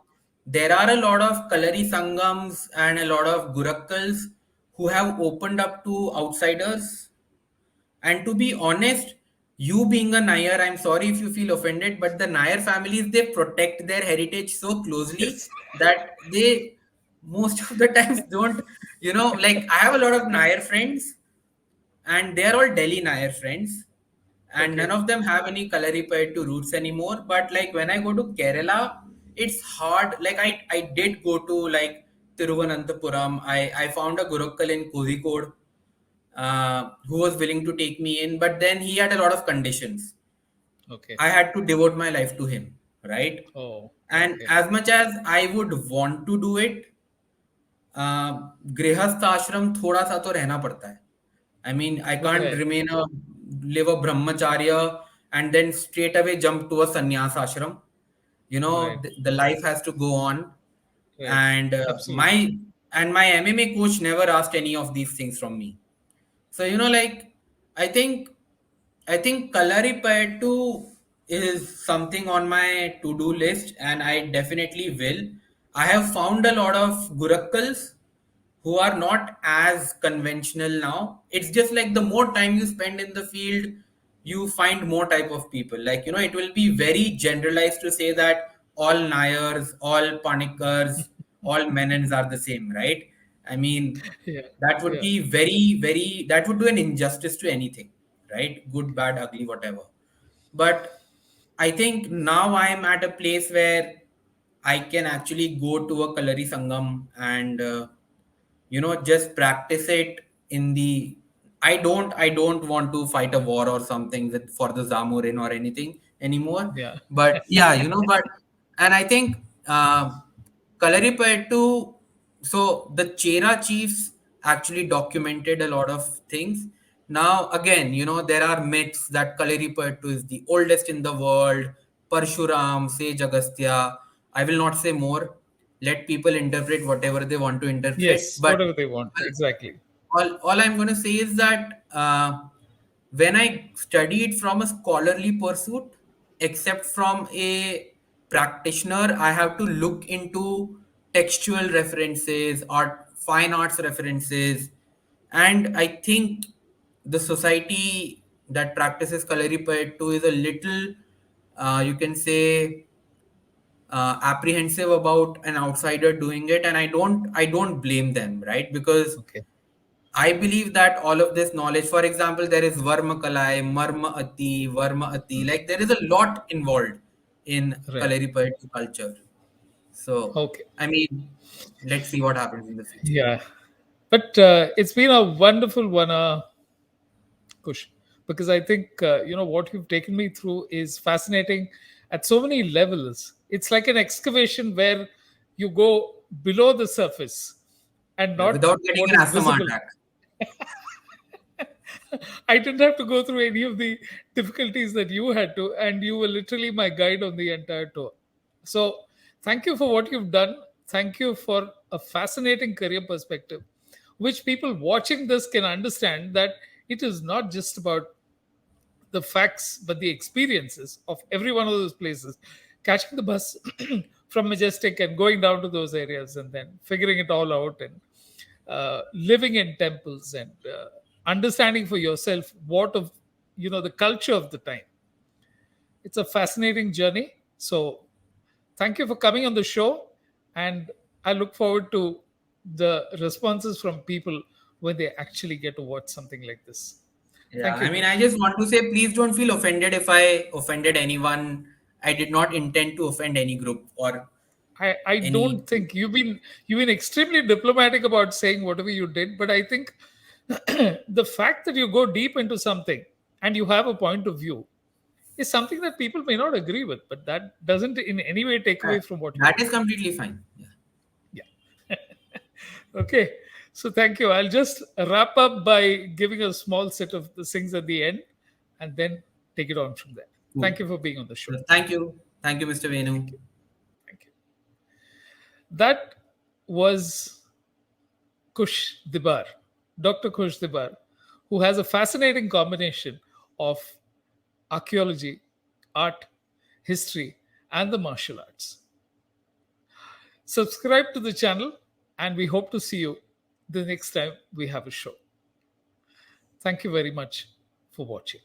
there are a lot of Kalari Sangams and a lot of Gurakkals who have opened up to outsiders. And to be honest, you being a Nair, I'm sorry if you feel offended, but the Nair families, they protect their heritage so closely Yes. that they most of the times don't, like, I have a lot of Nair friends, and they're all Delhi Nair friends, and none Okay. of them have any Kalaripayattu to roots anymore. But like when I go to Kerala, it's hard. Like I did go to like Tiruvananthapuram. I found a Gurukkal in Kozhikode who was willing to take me in, but then he had a lot of conditions. Okay. I had to devote my life to him, right? Oh, And okay. as much as I would want to do it, गृहस्थ आश्रम थोड़ा सा तो रहना पड़ता है. I mean, I can't Right. live a brahmacharya and then straight away jump to a sannyas ashram. Right. The life has to go on. Right. And my Absolutely. and my MMA coach never asked any of these things from me. So like I think I think Kalaripayattu is something on my to-do list, and I definitely will. I have found a lot of Gurakkals who are not as conventional now. It's just like the more time you spend in the field, you find more type of people. Like, it will be very generalized to say that all Nayars, all Panikkars, all Menons are the same, right? I mean, Yeah, that would yeah, be that would do an injustice to anything, right? Good, bad, ugly, whatever. But I think now I am at a place where I can actually go to a Kalari Sangam and just practice it in the I don't want to fight a war or something with for the Zamorin or anything anymore. yeah. But yeah, but and I think Kalaripayattu, so the Chera chiefs actually documented a lot of things. Now again, there are myths that Kalaripayattu is the oldest in the world. Parshuram, Sage Agastya. I will not say more. Let people interpret whatever they want to interpret. Yes, But whatever they want. Exactly. all I'm going to say is that when I studied from a scholarly pursuit, except from a practitioner, I have to look into textual references or fine arts references. And I think the society that practices Kalaripayattu is a little, you can say, apprehensive about an outsider doing it, and I don't blame them, right? Because Okay. I believe that all of this knowledge, for example, there is Varma Kalai, Marma Ati, Varma Ati, like there is a lot involved in Right. Kaleri poetry culture. So, Okay. I mean, let's see what happens in the future. Yeah. But it's been a wonderful one, Kush, because I think what you've taken me through is fascinating at so many levels. It's like an excavation where you go below the surface and Yeah, not without getting what an is asthma visible. attack. I didn't have to go through any of the difficulties that you had to, and you were literally my guide on the entire tour. So, thank you for what you've done. Thank you for a fascinating career perspective, which people watching this can understand that it is not just about the facts, but the experiences of every one of those places. Catching the bus from Majestic and going down to those areas and then figuring it all out and living in temples and understanding for yourself what of the culture of the time. It's a fascinating journey. So thank you for coming on the show, and I look forward to the responses from people when they actually get to watch something like this. Yeah, Thank you, I mean, I Kush. just want to say, please don't feel offended if I offended anyone. I did not intend to offend any group or I any. don't think you've been extremely diplomatic about saying whatever you did, but I think the fact that you go deep into something and you have a point of view is something that people may not agree with, but that doesn't in any way take Yeah, away from what you're that is doing. completely fine. Yeah. Yeah. Okay. So thank you. I'll just wrap up by giving a small set of the things at the end and then take it on from there. Cool. Thank you for being on the show. Thank you. Thank you, Mr. Thank Venu. you. Thank you. That was Kush Dhebar, Dr. Kush Dhebar, who has a fascinating combination of archaeology, art, history, and the martial arts. Subscribe to the channel, and we hope to see you the next time we have a show. Thank you very much for watching.